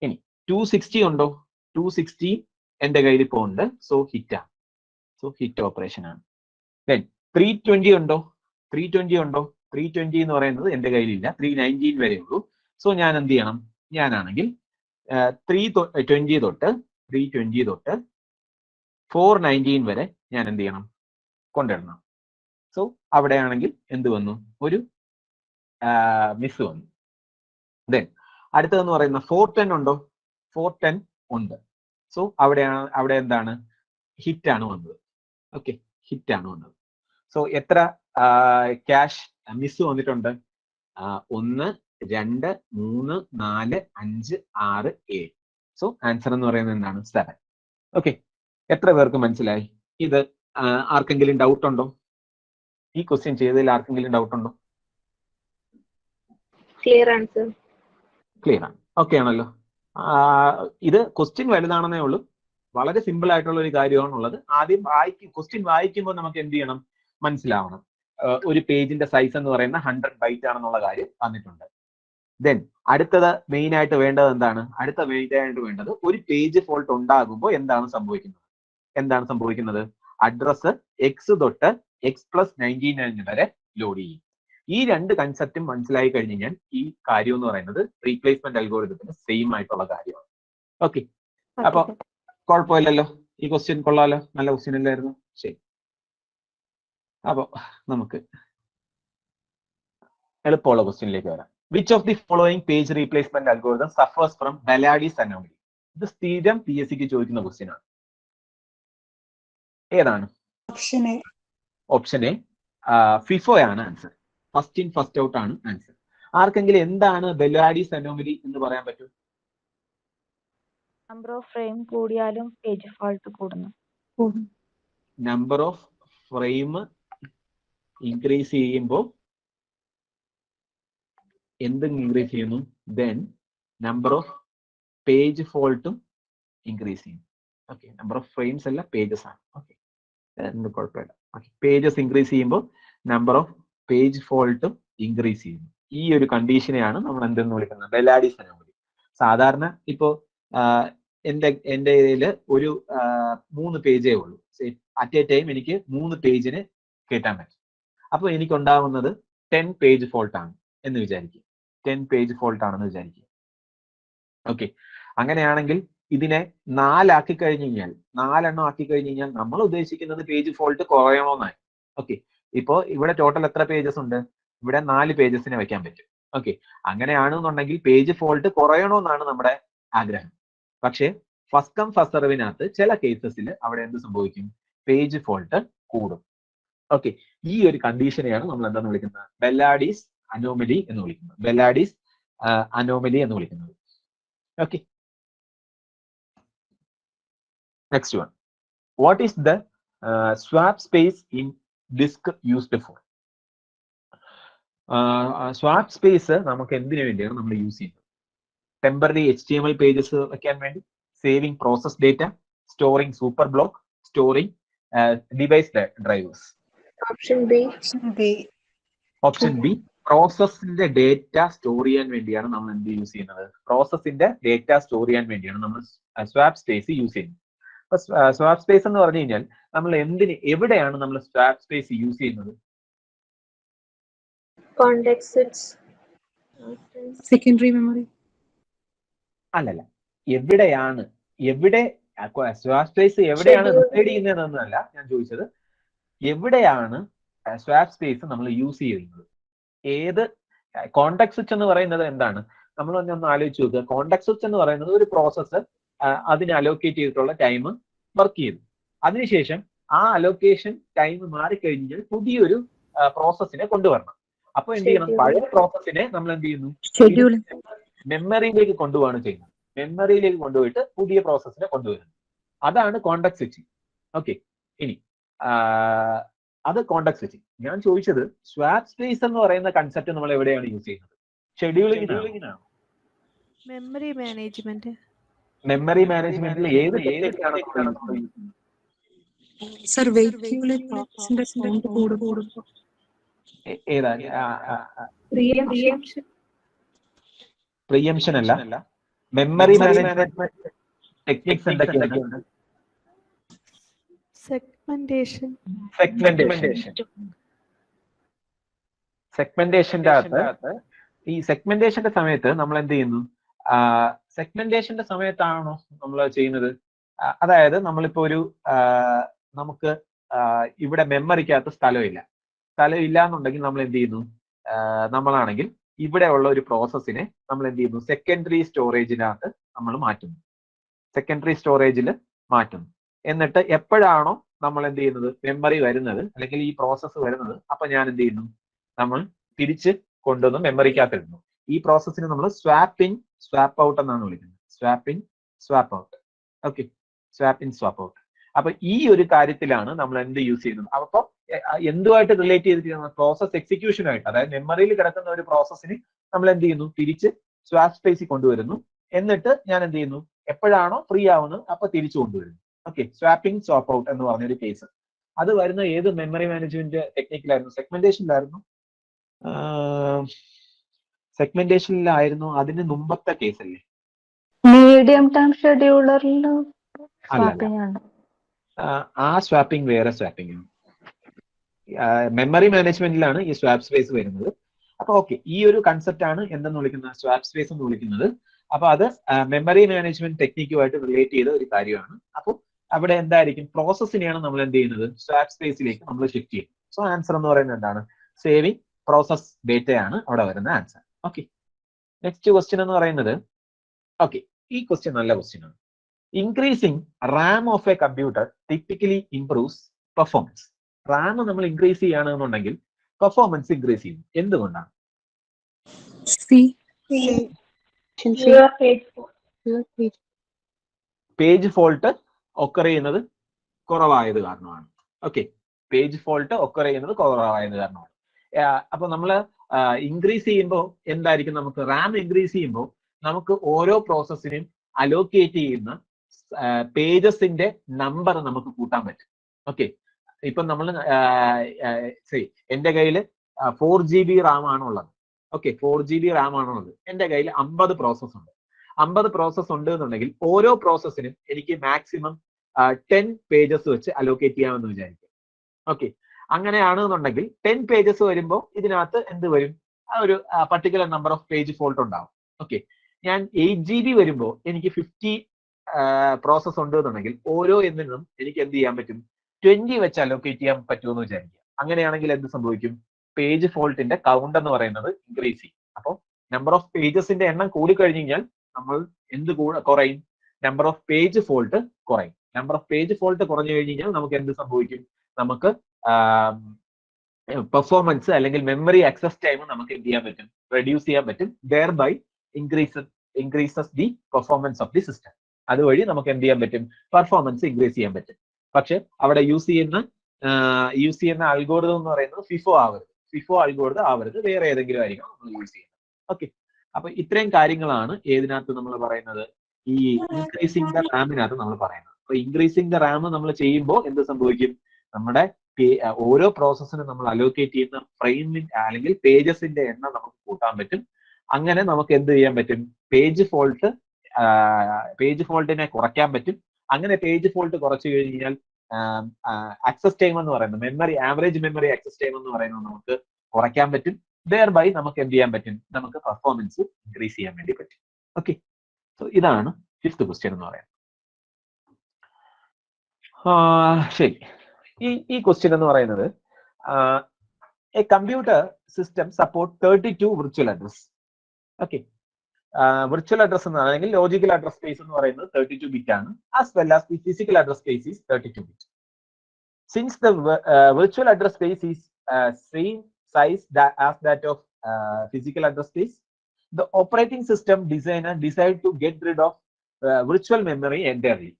ഇനി 260 ഉണ്ടോ? 260 എന്റെ കയ്യിൽ ഇപ്പൊ ഉണ്ട്. സോ ഹിറ്റ് ആണ്. സോ ഹിറ്റ് ഓപ്പറേഷൻ ആണ്. ദെൻ 320 ഉണ്ടോ? 320 ഉണ്ടോ? 320 എന്ന് പറയുന്നത് എന്റെ കയ്യിലില്ല. 319 വരെ ഉള്ളൂ. സോ ഞാൻ എന്ത് ചെയ്യണം? ഞാനാണെങ്കിൽ 320 തൊട്ട് 419 വരെ ഞാൻ എന്ത് ചെയ്യണം, കൊണ്ടിടണം. സോ അവിടെയാണെങ്കിൽ എന്ത് വന്നു, ഒരു മിസ് വന്നു. ദെൻ അടുത്തതെന്ന് പറയുന്ന 410 ഉണ്ടോ, 410 ഉണ്ട്. സോ അവിടെ എന്താണ്, ഹിറ്റ് ആണ് വന്നത്. ഓക്കെ, ഹിറ്റ് ആണ് വന്നത്. സോ എത്ര ക്യാഷ് മിസ് വന്നിട്ടുണ്ട്? 1, 2, 3, 4, 5, 6, 7. സോ ആൻസർ എന്ന് പറയുന്നത് എന്താണ്, 7. ഓക്കെ, എത്ര പേർക്ക് മനസ്സിലായി? ഇത് ആർക്കെങ്കിലും ഡൗട്ട് ഉണ്ടോ? ഈ ക്വസ്റ്റ്യൻ ചെയ്തതിൽ ആർക്കെങ്കിലും ഡൗട്ട് ഉണ്ടോ? ക്ലിയർ ആണ് സർ. ക്ലിയർ ആണ്, ഓക്കെ ആണല്ലോ. ഇത് ക്വസ്റ്റ്യൻ വലുതാണെന്നേ ഉള്ളൂ, വളരെ സിമ്പിൾ ആയിട്ടുള്ള ഒരു കാര്യമാണുള്ളത്. ആദ്യം ക്വസ്റ്റ്യൻ വായിക്കുമ്പോൾ നമുക്ക് എന്ത് ചെയ്യണം, മനസ്സിലാവണം. ഒരു പേജിന്റെ സൈസ് എന്ന് പറയുന്ന 100 ബൈറ്റ് ആണെന്നുള്ള കാര്യം തന്നിട്ടുണ്ട്. ദെൻ അടുത്തത് മെയിൻ ആയിട്ട് വേണ്ടത് എന്താണ്? അടുത്ത മെയിൻ ആയിട്ട് വേണ്ടത് ഒരു പേജ് ഫോൾട്ട് ഉണ്ടാകുമ്പോൾ എന്താണ് സംഭവിക്കുന്നത്? അഡ്രസ് എക്സ് തൊട്ട് x+99 വരെ ലോഡ് ചെയ്യും. ഈ രണ്ട് കൺസെപ്റ്റും മനസ്സിലായി കഴിഞ്ഞ് കഴിഞ്ഞാൽ ഈ കാര്യം എന്ന് പറയുന്നത് റീപ്ലേസ്മെന്റ് അൽഗോരിതത്തിന് സെയിം ആയിട്ടുള്ള കാര്യമാണ്. ഓക്കെ, അപ്പൊ കുഴപ്പമില്ലല്ലോ, ഈ ക്വസ്റ്റ്യൻ കൊള്ളാലോ, നല്ല ക്വസ്റ്റ്യൻ അല്ലായിരുന്നു. ശരി, അപ്പൊ നമുക്ക് എളുപ്പമുള്ള ക്വസ്റ്റ്യനിലേക്ക് വരാം. Which of the following page replacement algorithm suffers from Belady's anomaly? ഇത് സ്ഥിരം PSC ക്ക് ചോദിക്കുന്ന ക്വസ്റ്റ്യൻ ആണ്. ഏതാണ്? ഓപ്ഷൻ എ ഫിഫോ ആണ് answer. First in first out ആണ് ആൻസർ. ആർക്കെങ്കിലും എന്താണ് ബലാഡിസ് അനോമലി എന്ന് പറയാൻ പറ്റും? നമ്പർ ഓഫ് ഫ്രെയിം കൂടിയാലും പേജ് ഫോൾട്ട് കൂടുന്നു. നമ്പർ ഓഫ് ഫ്രെയിം ഇൻക്രീസ് ചെയ്യുമ്പോൾ എന്തും ഇൻക്രീസ് ചെയ്യുന്നു, ദെൻ നമ്പർ ഓഫ് പേജ് ഫോൾട്ടും ഇൻക്രീസ് ചെയ്യും. ഓക്കെ, നമ്പർ ഓഫ് ഫ്രെയിംസ് അല്ല, പേജസ് ആണ്. ഓക്കെ, കുഴപ്പമില്ല. ഓക്കെ, പേജസ് ഇൻക്രീസ് ചെയ്യുമ്പോൾ നമ്പർ ഓഫ് പേജ് ഫോൾട്ടും ഇൻക്രീസ് ചെയ്യുന്നു. ഈ ഒരു കണ്ടീഷനെയാണ് നമ്മൾ എന്തെന്ന് വിളിക്കുന്നത്, ബലാഡിസ് അനോമലി. സാധാരണ ഇപ്പോ എന്റെ ഇതിൽ ഒരു 3 പേജേ ഉള്ളൂ. അറ്റ് എ ടൈം എനിക്ക് 3 പേജിന് കയറ്റാൻ പറ്റും. അപ്പൊ എനിക്കുണ്ടാവുന്നത് 10 പേജ് ഫോൾട്ട് ആണ് എന്ന് വിചാരിക്കുക. 10 പേജ് ഫോൾട്ട് ആണെന്ന് വിചാരിക്കുക. ഓക്കെ, അങ്ങനെയാണെങ്കിൽ ഇതിനെ 4 ആക്കി കഴിഞ്ഞ് കഴിഞ്ഞാൽ, 4 ആക്കി കഴിഞ്ഞ് കഴിഞ്ഞാൽ നമ്മൾ ഉദ്ദേശിക്കുന്നത് പേജ് ഫോൾട്ട് കുറയണമെന്നാണ്. ഓക്കെ, ഇപ്പോ ഇവിടെ ടോട്ടൽ എത്ര പേജസ് ഉണ്ട്? ഇവിടെ 4 പേജസിനെ വെക്കാൻ പറ്റും. ഓക്കെ, അങ്ങനെയാണെന്നുണ്ടെങ്കിൽ പേജ് ഫോൾട്ട് കുറയണമെന്നാണ് നമ്മുടെ ആഗ്രഹം. പക്ഷേ ഫസ്റ്റ് കം ഫസ്റ്റ് സെർവിനകത്ത് ചില കേസസിൽ അവിടെ എന്ത് സംഭവിക്കും, പേജ് ഫോൾട്ട് കൂടും. ഓക്കെ, ഈ ഒരു കണ്ടീഷനെയാണ് നമ്മൾ എന്താന്ന് വിളിക്കുന്നത്, ബലാഡിസ് അനോമലി എന്ന് വിളിക്കുന്നത്. ബലാഡിസ് അനോമലി എന്ന് വിളിക്കുന്നത്. Okay, next one. What is the swap space in disk used for? Swap space നമുക്ക് എന്തിനു വേണ്ടിയാണ് നമ്മൾ യൂസ് ചെയ്യുന്നത്? ടെമ്പററി HTML പേജസ് വെക്കാൻ വേണ്ടി, saving process data, storing super block, storing device drivers. Option B പ്രോസസ്സിന്റെ ഡേറ്റ സ്റ്റോർ ചെയ്യാൻ വേണ്ടിയാണ് നമ്മൾ എന്ത് യൂസ് ചെയ്യുന്നത്? പ്രോസസ്സിന്റെ ഡേറ്റ സ്റ്റോർ ചെയ്യാൻ വേണ്ടിയാണ് നമ്മൾ സ്വാപ്പ് സ്പേസ് യൂസ് ചെയ്യുന്നത്. അപ്പൊ സ്വാപ്പ് സ്പേസ് എന്ന് പറഞ്ഞു കഴിഞ്ഞാൽ നമ്മൾ എവിടെയാണ് നമ്മൾ സ്വാപ്പ് സ്പേസ് യൂസ് ചെയ്യുന്നത്? സെക്കൻഡറി മെമ്മറി അല്ലല്ല, എവിടെ സ്വാപ്പ് സ്പേസ് എവിടെയാണ് റിസൈഡ് ചെയ്യുന്നതെന്നല്ല ഞാൻ ചോദിച്ചത്. എവിടെയാണ് സ്വാപ്പ് സ്പേസ് നമ്മൾ യൂസ് ചെയ്യുന്നത്? ഏത് കോണ്ടാക്ട് സ്വിച്ച് എന്ന് പറയുന്നത് എന്താണ്? നമ്മൾ ഒന്ന് ആലോചിച്ച് നോക്കുക. കോണ്ടാക്ട് സ്വിച്ച് എന്ന് പറയുന്നത് ഒരു പ്രോസസ്സ് അതിന് അലോക്കേറ്റ് ചെയ്തിട്ടുള്ള ടൈം വർക്ക് ചെയ്തു. അതിനുശേഷം ആ അലോക്കേഷൻ ടൈം മാറിക്കഴിഞ്ഞാൽ പുതിയൊരു പ്രോസസ്സിനെ കൊണ്ടുവരണം. അപ്പൊ എന്ത് ചെയ്യണം? പഴയ പ്രോസസ്സിനെ നമ്മൾ എന്ത് ചെയ്യുന്നു? മെമ്മറിയിലേക്ക് കൊണ്ടുപോവാണ് ചെയ്യുന്നത്. മെമ്മറിയിലേക്ക് കൊണ്ടുപോയിട്ട് പുതിയ പ്രോസസ്സിനെ കൊണ്ടുവരുന്നു. അതാണ് കോണ്ടാക്ട് സ്വിച്ചിങ്. ഓക്കെ, ഇനി അത് കോണ്ടാക്ട് സ്വിച്ചിങ്. ഞാൻ ചോദിച്ചത് സ്വാപ്പ് സ്പേസ് എന്ന് പറയുന്ന കൺസെപ്റ്റ് നമ്മൾ എവിടെയാണ് യൂസ് ചെയ്യുന്നത്? ഷെഡ്യൂളിംഗിനാണ്. Memory management. മെമ്മറി മാനേജ്മെന്റിൽ ഏത് ടെക്നിക്കാണ്? സർ വെയിറ്റ് പ്രോസസ്സിന്റെ കൗണ്ട് കൂടും. ഏതാ? പ്രിയംഷൻ അല്ല, മെമ്മറി മാനേജ്മെന്റ് ടെക്നിക്സ് എന്തൊക്കെയാണ്? സെഗ്മെന്റേഷന്റെ അകത്ത് ഈ സെഗ്മെന്റേഷന്റെ സമയത്ത് നമ്മൾ എന്ത് ചെയ്യുന്നു? സെഗ്മെന്റേഷന്റെ സമയത്താണോ നമ്മൾ ചെയ്യുന്നത്? അതായത് നമ്മളിപ്പോ ഒരു നമുക്ക് ഇവിടെ മെമ്മറിക്കകത്ത് സ്ഥലമില്ല എന്നുണ്ടെങ്കിൽ നമ്മൾ എന്ത് ചെയ്യുന്നു, നമ്മളാണെങ്കിൽ ഇവിടെ ഉള്ള ഒരു പ്രോസസ്സിനെ നമ്മൾ എന്ത് ചെയ്യുന്നു, സെക്കൻഡറി സ്റ്റോറേജിനകത്ത് നമ്മൾ മാറ്റുന്നു, സെക്കൻഡറി സ്റ്റോറേജിൽ മാറ്റുന്നു. എന്നിട്ട് എപ്പോഴാണോ നമ്മൾ എന്ത് ചെയ്യുന്നത്, മെമ്മറി വരുന്നത് അല്ലെങ്കിൽ ഈ പ്രോസസ്സ് വരുന്നത്, അപ്പൊ ഞാൻ എന്ത് ചെയ്യുന്നു, നമ്മൾ തിരിച്ച് കൊണ്ടുവന്ന് മെമ്മറിക്കകത്ത് ഇടുന്നു. ഈ പ്രോസസ്സിന് നമ്മൾ സ്വാപ്പ് ഇൻ സ്വാപ്പ് ഔട്ട് എന്നാണ് വിളിക്കുന്നത്. Swap in swap out. Okay, swap in swap out. അപ്പൊ ഈ ഒരു കാര്യത്തിലാണ് നമ്മൾ എന്ത് യൂസ് ചെയ്യുന്നത്. അപ്പൊ എന്തുമായിട്ട് റിലേറ്റ് ചെയ്തിരിക്കുന്നത്, പ്രോസസ് എക്സിക്യൂഷനുമായിട്ട്. അതായത് മെമ്മറിയിൽ കിടക്കുന്ന ഒരു പ്രോസസ്സിന് നമ്മൾ എന്ത് ചെയ്യുന്നു, തിരിച്ച് സ്വാപ്പ് സ്പേസിൽ കൊണ്ടുവരുന്നു. എന്നിട്ട് ഞാൻ എന്ത് ചെയ്യുന്നു, എപ്പോഴാണോ ഫ്രീ ആവുന്നത് അപ്പൊ തിരിച്ചു കൊണ്ടുവരുന്നു. ഓക്കെ, സ്വാപ്പിംഗ് സ്വാപ്പ് ഔട്ട് എന്ന് പറഞ്ഞൊരു കേസ്. അത് വരുന്ന ഏത് മെമ്മറി മാനേജ്മെന്റ് ടെക്നിക്കിലായിരുന്നു? സെഗ്മെന്റേഷനിലായിരുന്നു. അതിന് മുമ്പത്തെ കേസല്ലേ? മീഡിയം ടൈം ഷെഡ്യൂളറിൽ ആ സ്വാപ്പിംഗ് വേറെ സ്വാപ്പിംഗ് ആണ്. മെമ്മറി മാനേജ്മെന്റിലാണ് ഈ സ്വാപ്പ് സ്പേസ് വരുന്നത്. അപ്പൊ ഓക്കെ, ഈ ഒരു കൺസെപ്റ്റ് ആണ് എന്തെന്ന് വിളിക്കുന്നത്, സ്വാപ്പ് സ്പേസ് എന്ന് വിളിക്കുന്നത്. അപ്പൊ അത് മെമ്മറി മാനേജ്മെന്റ് ടെക്നിക്കുമായിട്ട് റിലേറ്റ് ചെയ്ത ഒരു കാര്യമാണ്. അപ്പോൾ അവിടെ എന്തായിരിക്കും, പ്രോസസ്സിനെയാണ് നമ്മൾ എന്ത് ചെയ്യുന്നത്, സ്വാപ്പ് സ്പേസിലേക്ക് നമ്മൾ ഷിഫ്റ്റ് ചെയ്യും. സോ ആൻസർ എന്ന് പറയുന്നത് എന്താണ്, സേവിങ് പ്രോസസ് ഡേറ്റയാണ് അവിടെ വരുന്ന ആൻസർ. ഓക്കെ, നെക്സ്റ്റ് ക്വസ്റ്റ്യൻ എന്ന് പറയുന്നത്, ഓക്കെ, ഈ ക്വസ്റ്റ്യൻ നല്ല ക്വസ്റ്റ്യൻ ആണ്. Increasing Ram of A computer typically improves performance. Ram നമ്മൾ ഇൻക്രീസ് ചെയ്യുകയാണെന്നുണ്ടെങ്കിൽ പെർഫോമൻസ് ഇൻക്രീസ് ചെയ്യും. എന്തുകൊണ്ടാണ്? പേജ് ഫോൾട്ട് ഒക്കർ ചെയ്യുന്നത് കുറവായത് കാരണമാണ്. ഓക്കെ, പേജ് ഫോൾട്ട് ഒക്കർ ചെയ്യുന്നത് കുറവായത് കാരണമാണ്. അപ്പൊ നമ്മൾ ഇൻക്രീസ് ചെയ്യുമ്പോൾ എന്തായിരിക്കും, നമുക്ക് റാം ഇൻക്രീസ് ചെയ്യുമ്പോൾ നമുക്ക് ഓരോ പ്രോസസ്സിനും അലോക്കേറ്റ് ചെയ്യുന്ന പേജസിന്റെ നമ്പർ നമുക്ക് കൂട്ടാൻ പറ്റും. ഓക്കെ, ഇപ്പൊ നമ്മൾ എന്റെ കയ്യിൽ 4 GB റാം ആണുള്ളത്. ഓക്കെ, 4 GB റാം ആണുള്ളത്. എന്റെ കയ്യിൽ 50 പ്രോസസ് ഉണ്ട്. 50 പ്രോസസ് ഉണ്ട് എന്നുണ്ടെങ്കിൽ ഓരോ പ്രോസസ്സിനും എനിക്ക് മാക്സിമം 10 പേജസ് വെച്ച് അലോക്കേറ്റ് ചെയ്യാമെന്ന് വിചാരിക്കും. ഓക്കെ, അങ്ങനെയാണെന്നുണ്ടെങ്കിൽ 10 പേജസ് വരുമ്പോൾ ഇതിനകത്ത് എന്ത് വരും, ഒരു particular number of page fault ഉണ്ടാവും. ഓക്കെ, ഞാൻ 8 GB വരുമ്പോൾ എനിക്ക് 50 പ്രോസസ് ഉണ്ട് എന്നുണ്ടെങ്കിൽ ഓരോ എന്നിനും എനിക്ക് എന്ത് ചെയ്യാൻ പറ്റും, 20 വെച്ച് അലോക്കേറ്റ് ചെയ്യാൻ പറ്റുമെന്ന് വിചാരിക്കുക. അങ്ങനെയാണെങ്കിൽ എന്ത് സംഭവിക്കും, പേജ് ഫോൾട്ടിന്റെ കൗണ്ട് എന്ന് പറയുന്നത് ഇൻക്രീസ് ചെയ്യും. അപ്പോൾ നമ്പർ ഓഫ് പേജസിന്റെ എണ്ണം കൂടിക്കഴിഞ്ഞു കഴിഞ്ഞാൽ നമ്മൾ എന്ത് കുറയും, നമ്പർ ഓഫ് പേജ് ഫോൾട്ട് കുറയും. നമ്പർ ഓഫ് പേജ് ഫോൾട്ട് കുറഞ്ഞു കഴിഞ്ഞു കഴിഞ്ഞാൽ നമുക്ക് എന്ത് സംഭവിക്കും, നമുക്ക് പെർഫോമൻസ് അല്ലെങ്കിൽ മെമ്മറി ആക്സസ് ടൈം നമുക്ക് എന്ത് ചെയ്യാൻ പറ്റും, റെഡ്യൂസ് ചെയ്യാൻ പറ്റും. Thereby increases the performance of the system. അതുവഴി നമുക്ക് എന്ത് ചെയ്യാൻ പറ്റും, പെർഫോമൻസ് ഇൻക്രീസ് ചെയ്യാൻ പറ്റും. പക്ഷെ അവിടെ യൂസ് ചെയ്യുന്ന അൽഗോരിതം എന്ന് പറയുന്നത് ഫിഫോ അൽഗോരിതം ആവരുത്, വേറെ ഏതെങ്കിലും ആയിരിക്കണം നമ്മൾ യൂസ് ചെയ്യുന്നത്. ഓക്കെ, അപ്പൊ ഇത്രയും കാര്യങ്ങളാണ് ഏതിനകത്ത് നമ്മൾ പറയുന്നത്, ഈ ഇൻക്രീസിംഗ് ദ റാമിനകത്ത് നമ്മൾ പറയുന്നത്. അപ്പൊ ഇൻക്രീസിംഗ് ദ റാം നമ്മൾ ചെയ്യുമ്പോൾ എന്ത് സംഭവിക്കും, നമ്മുടെ ഓരോ പ്രോസസ്സിനും നമ്മൾ അലോക്കേറ്റ് ചെയ്യുന്ന ഫ്രെയിമിന്റെ അല്ലെങ്കിൽ പേജസിന്റെ എണ്ണം നമുക്ക് കൂട്ടാൻ പറ്റും. അങ്ങനെ നമുക്ക് എന്ത് ചെയ്യാൻ പറ്റും, പേജ് ഫോൾട്ടിനെ കുറയ്ക്കാൻ പറ്റും. അങ്ങനെ പേജ് ഫോൾട്ട് കുറച്ചു കഴിഞ്ഞാൽ ആക്സസ് ടൈം എന്ന് പറയുന്നത് ആവറേജ് മെമ്മറി ആക്സസ് ടൈം എന്ന് പറയുന്നത് നമുക്ക് കുറയ്ക്കാൻ പറ്റും. ദെയർ ബൈ നമുക്ക് എന്ത് ചെയ്യാൻ പറ്റും, നമുക്ക് പെർഫോമൻസ് ഇൻക്രീസ് ചെയ്യാൻ വേണ്ടി പറ്റും. ഓക്കെ, സോ ഇതാണ് 5th ക്വസ്റ്റ്യൻ എന്ന് പറയുന്നത്. ശരി, ഈ ക്വസ്റ്റ്യൻ എന്ന് പറയുന്നത്, A computer system support 32 virtual address. Okay, virtual address എന്ന് അല്ലെങ്കിൽ ലോജിക്കൽ അഡ്രസ് സ്പേസ് എന്ന് പറയുന്നത് 32 ബിറ്റ് ആണ്. As well as the physical address space is 32 bit. Since the virtual address space is same size as that of physical address space, the operating system designer decide to get rid of virtual memory entirely.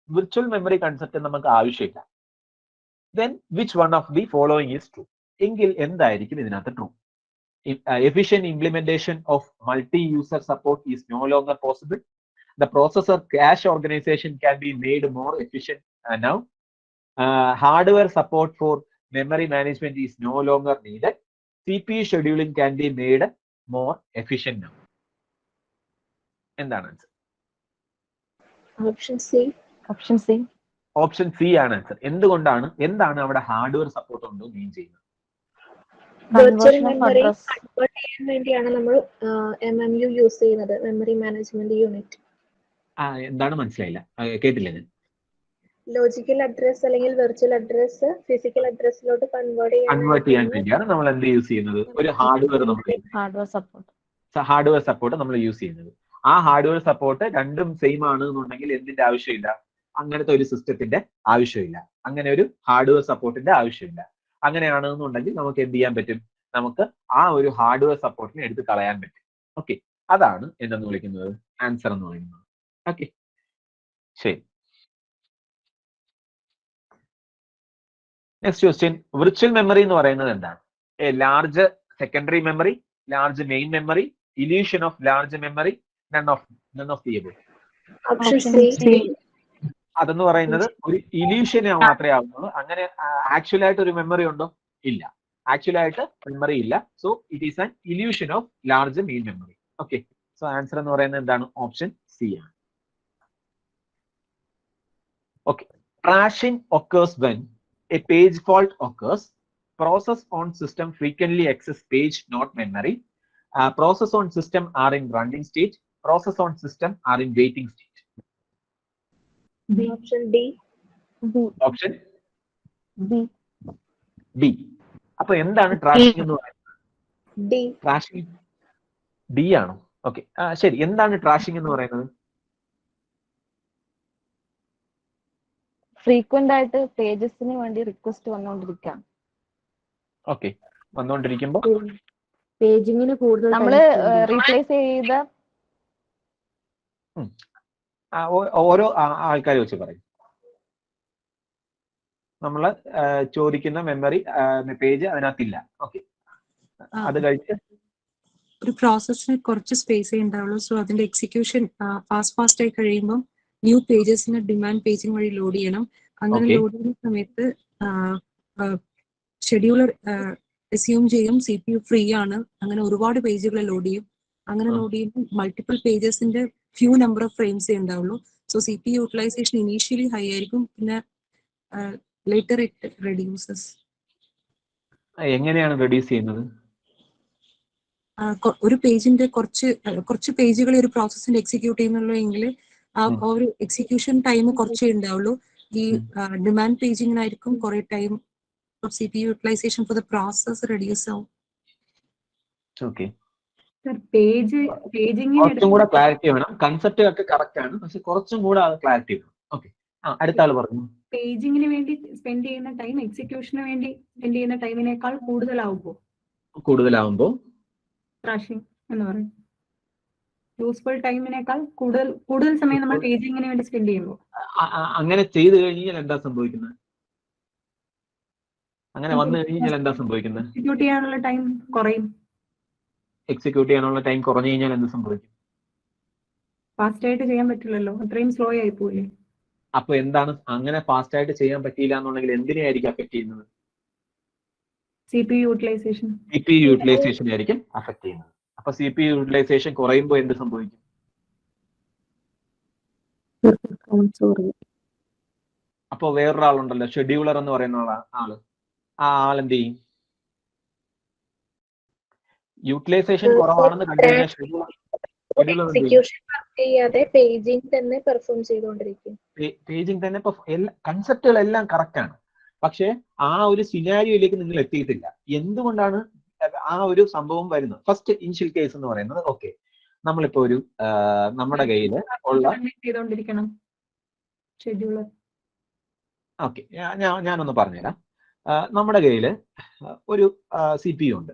Virtual memory concept നമുക്ക് ആവശ്യമില്ല. Then which one of the following is true? എങ്കിൽ എന്തായിരിക്കും ഇതിനകത്ത് true? Efficient implementation of multi-user support is no longer possible. The processor cache organization can be made more efficient now. Hardware support for memory management is no longer needed. CPU scheduling can be made more efficient now. എന്താണ് answer? Option C ആണ് answer. എന്താണ് അവിടെ hardware support ഉണ്ടോ മീൻ ചെയ്യുന്നത്? Virtual memory convert ചെയ്യാൻ വേണ്ടിയാണ് നമ്മൾ MMU use ചെയ്യുന്നത്, മെമ്മറി മാനേജ്മെന്റ് യൂണിറ്റ്. എന്താണ് മനസ്സിലായില്ല, കേട്ടില്ല ഞാൻ. ലോജിക്കൽ അഡ്രസ് അല്ലെങ്കിൽ വെർച്വൽ അഡ്രസ് ഫിസിക്കൽ അഡ്രസ്സിലോട്ട് കൺവേർട്ട് ചെയ്യാൻ വേണ്ടിയാണ് നമ്മൾ എന്ത് യൂസ് ചെയ്യുന്നത്? ഒരു ഹാർഡ്വെയർ നമ്മൾ ഹാർഡ്വെയർ സപ്പോർട്ട്. ഹാർഡ്വെയർ സപ്പോർട്ട് നമ്മൾ യൂസ് ചെയ്യുന്നത്. ആ ഹാർഡ്വെയർ സപ്പോർട്ട് രണ്ടും സെയിം ആണ് എന്നുണ്ടെങ്കിൽ എന്തിന്റെ ആവശ്യമില്ല? അങ്ങനത്തെ ഒരു സിസ്റ്റത്തിന്റെ ആവശ്യമില്ല. അങ്ങനെ ഒരു ഹാർഡ്വെയർ സപ്പോർട്ടിന്റെ ആവശ്യമില്ല. അങ്ങനെയാണെന്നുണ്ടെങ്കിൽ നമുക്ക് എന്ത് ചെയ്യാൻ പറ്റും? നമുക്ക് ആ ഒരു ഹാർഡ്വെയർ സപ്പോർട്ടിനെ എടുത്ത് കളയാൻ പറ്റും. ഓക്കെ, അതാണ് എന്തെന്ന് വിളിക്കുന്നത്? ആൻസർ എന്ന് പറയുന്നത്. ഓക്കെ, ശരി. നെക്സ്റ്റ് ക്വസ്റ്റ്യൻ, വിർച്വൽ മെമ്മറി എന്ന് പറയുന്നത് എന്താണ്? A large secondary memory, large main memory, illusion of large memory, none of the above. Option C. അതെന്ന് പറയുന്നത് ഒരു ഇല്യൂഷൻ മാത്രമേ ആവുന്നുള്ളൂ. അങ്ങനെ ആക്ച്വൽ ആയിട്ട് ഒരു മെമ്മറി ഉണ്ടോ? ഇല്ല. ആക്ച്വൽ ആയിട്ട് മെമ്മറി ഇല്ല. So it is an illusion of large main memory. Okay, so answer എന്ന് പറയുന്നത് എന്താണ്? ഓപ്ഷൻ സി ആണ്. Okay, crashing occurs when a page fault occurs. Process on system frequently access page, not memory. Process on system are in running state. Process on system are in waiting state. Option D. Option B. അപ്പൊ എന്താണ് ട്രാഷിംഗ് എന്ന് പറയുന്നത്? D. ട്രാഷിംഗ് D ആണോ? Okay, ശരി. എന്താണ് ട്രാഷിംഗ് എന്ന് പറയുന്നത്? Frequent ആയിട്ട് പേജസിന് വേണ്ടി റിക്വസ്റ്റ് വന്നുകൊണ്ടിരിക്കാം. ഓക്കെ, വന്നുകൊണ്ടിരിക്കുമ്പോ പേജിങ്ങിന് കൂടുതൽ നമ്മള് റീപ്ലേസ് ചെയ്ത ഓരോ ആൾക്കാരെ വെച്ച് പറയും. നമ്മള് ചോദിക്കുന്ന മെമ്മറി പേജ് അതിനകത്തില്ല. ഓക്കെ, അത് കഴിച്ച് ഒരു പ്രോസസ്സിന് കുറച്ച് സ്പേസേ ഉണ്ടാവുള്ളൂ. സോ അതിന്റെ എക്സിക്യൂഷൻ ഫാസ്റ്റ് ആയി കഴിയുമ്പോൾ ന്യൂ പേജസിന് ഡിമാൻഡ് പേജിംഗ് വഴി ലോഡ് ചെയ്യണം. അങ്ങനെ ലോഡ് ചെയ്യുന്ന സമയത്ത് ഷെഡ്യൂളർ അസ്യൂം ചെയ്യും CPU ഫ്രീ ആണ്. അങ്ങനെ ഒരുപാട് പേജുകൾ ലോഡ് ചെയ്യും. അങ്ങനെ ലോഡ് ചെയ്യുമ്പോൾ മൾട്ടിപ്പിൾ പേജസിന്റെ ഫ്യൂ നമ്പർ ഓഫ് ഫ്രെയിംസേ ഉണ്ടാവുള്ളൂ. So CPU utilisation initially high ആയിരിക്കും, പിന്നെ ലേറ്റർ ഇറ്റ് റെഡ്യൂസസ്. എങ്ങനെയാണ് റെഡ്യൂസ് ചെയ്യുന്നത്? ഒരു പേജിന്റെ കുറച്ച് പേജുകൾ ഒരു പ്രോസസ്സിന്റെ എക്സിക്യൂട്ട് ചെയ്യുന്നുള്ളൂ എങ്കിൽ ആ ഒരു എക്സിക്യൂഷൻ ടൈം കുറച്ചേ ഉണ്ടാവുള്ളൂ. ഈ ഡിമാൻഡ് പേജിങ്ങിനായിരിക്കും കുറെ time. CPU utilisation for the process reduce ആവും. ഓക്കെ, പേജിങ്ങിന് കൂടെ ക്ലാരിറ്റി വേണം. കൺസെപ്റ്റ് ഒക്കെ കറക്റ്റ് ആണ്, പക്ഷെ കുറച്ചും കൂടെ ക്ലാരിറ്റി വേണം. ഓക്കെ, അടുത്ത ആള് പറഞ്ഞു. പേജിങ്ങിന് വേണ്ടി സ്പെൻഡ് ചെയ്യുന്ന ടൈം എക്സിക്യൂഷന് വേണ്ടി സ്പെൻഡ് ചെയ്യുന്ന ടൈമിനേക്കാൾ കൂടുതലാവുമ്പോ ട്രാഷിംഗ് എന്ന് പറയും. യൂസ്ഫുൾ ടൈമിനേക്കാൾ കൂടുതൽ സമയം നമ്മൾ പേജിങ്ങിന് വേണ്ടി സ്പെൻഡ് ചെയ്യുമ്പോൾ. അങ്ങനെ ചെയ്തു കഴിഞ്ഞാൽ എന്താ സംഭവിക്കുന്നത്? അങ്ങനെ വന്നു കഴിഞ്ഞാൽ എന്താ സംഭവിക്കുന്നത്? എക്സിക്യൂട്ട് ചെയ്യാനുള്ള ടൈം കുറയും. എക്സിക്യൂട്ട് ചെയ്യാനുള്ള ടൈം കുറഞ്ഞു കഴിഞ്ഞാൽ എന്ത് സംഭവിക്കും? ഫാസ്റ്റ് ആയിട്ട് ചെയ്യാൻ പറ്റില്ലല്ലോ, അത്രയും സ്ലോ ആയി പോയില്ലേ. അപ്പൊ എന്താണ് അങ്ങനെ ഫാസ്റ്റ് ആയിട്ട് ചെയ്യാൻ പറ്റിയില്ല എന്നുണ്ടെങ്കിൽ എന്തിനെയായിരിക്കും അഫക്ട് ചെയ്യുന്നത്? CPU utilisation. CPU യൂട്ടിലൈസേഷൻ ആയിരിക്കും അഫക്ട് ചെയ്യുന്നത്. അപ്പൊ CPU യൂട്ടിലൈസേഷൻ കുറയുമ്പോൾ എന്ത് സംഭവിക്കും? അപ്പൊ വേറൊരാളുണ്ടല്ലോ, ഷെഡ്യൂളർ എന്ന് പറയുന്ന ആള്. ആ ആൾ എന്ത് ചെയ്യും? യൂട്ടിലൈസേഷൻ കുറവാണെന്ന് കണ്ടു കഴിഞ്ഞാൽ എക്സിക്യൂഷൻ വർക്ക് ചെയ്യാതെ പേജിംഗ് തന്നെ പെർഫോം ചെയ്തുകൊണ്ടിരിക്കും. പേജിംഗ് തന്നെ കൺസെപ്റ്റുകളെല്ലാം കറക്റ്റ് ആണ്, പക്ഷെ ആ ഒരു സിനാരിയോയിലേക്ക് നിങ്ങൾ എത്തിയിട്ടില്ല. എന്തുകൊണ്ടാണ് ആ ഒരു സംഭവം വരുന്നത്? ഫസ്റ്റ് ഇനിഷ്യൽ കേസ് എന്ന് പറയുന്നത്, ഓക്കെ, നമ്മളിപ്പോ ഒരു നമ്മുടെ കയ്യിൽ ഉള്ള ചെയ്തോണ്ടിരിക്കണം ഷെഡ്യൂളർ. ഓക്കെ, ഞാനൊന്ന് പറഞ്ഞുതരാം. നമ്മുടെ കയ്യിൽ ഒരു CPU ഉണ്ട്.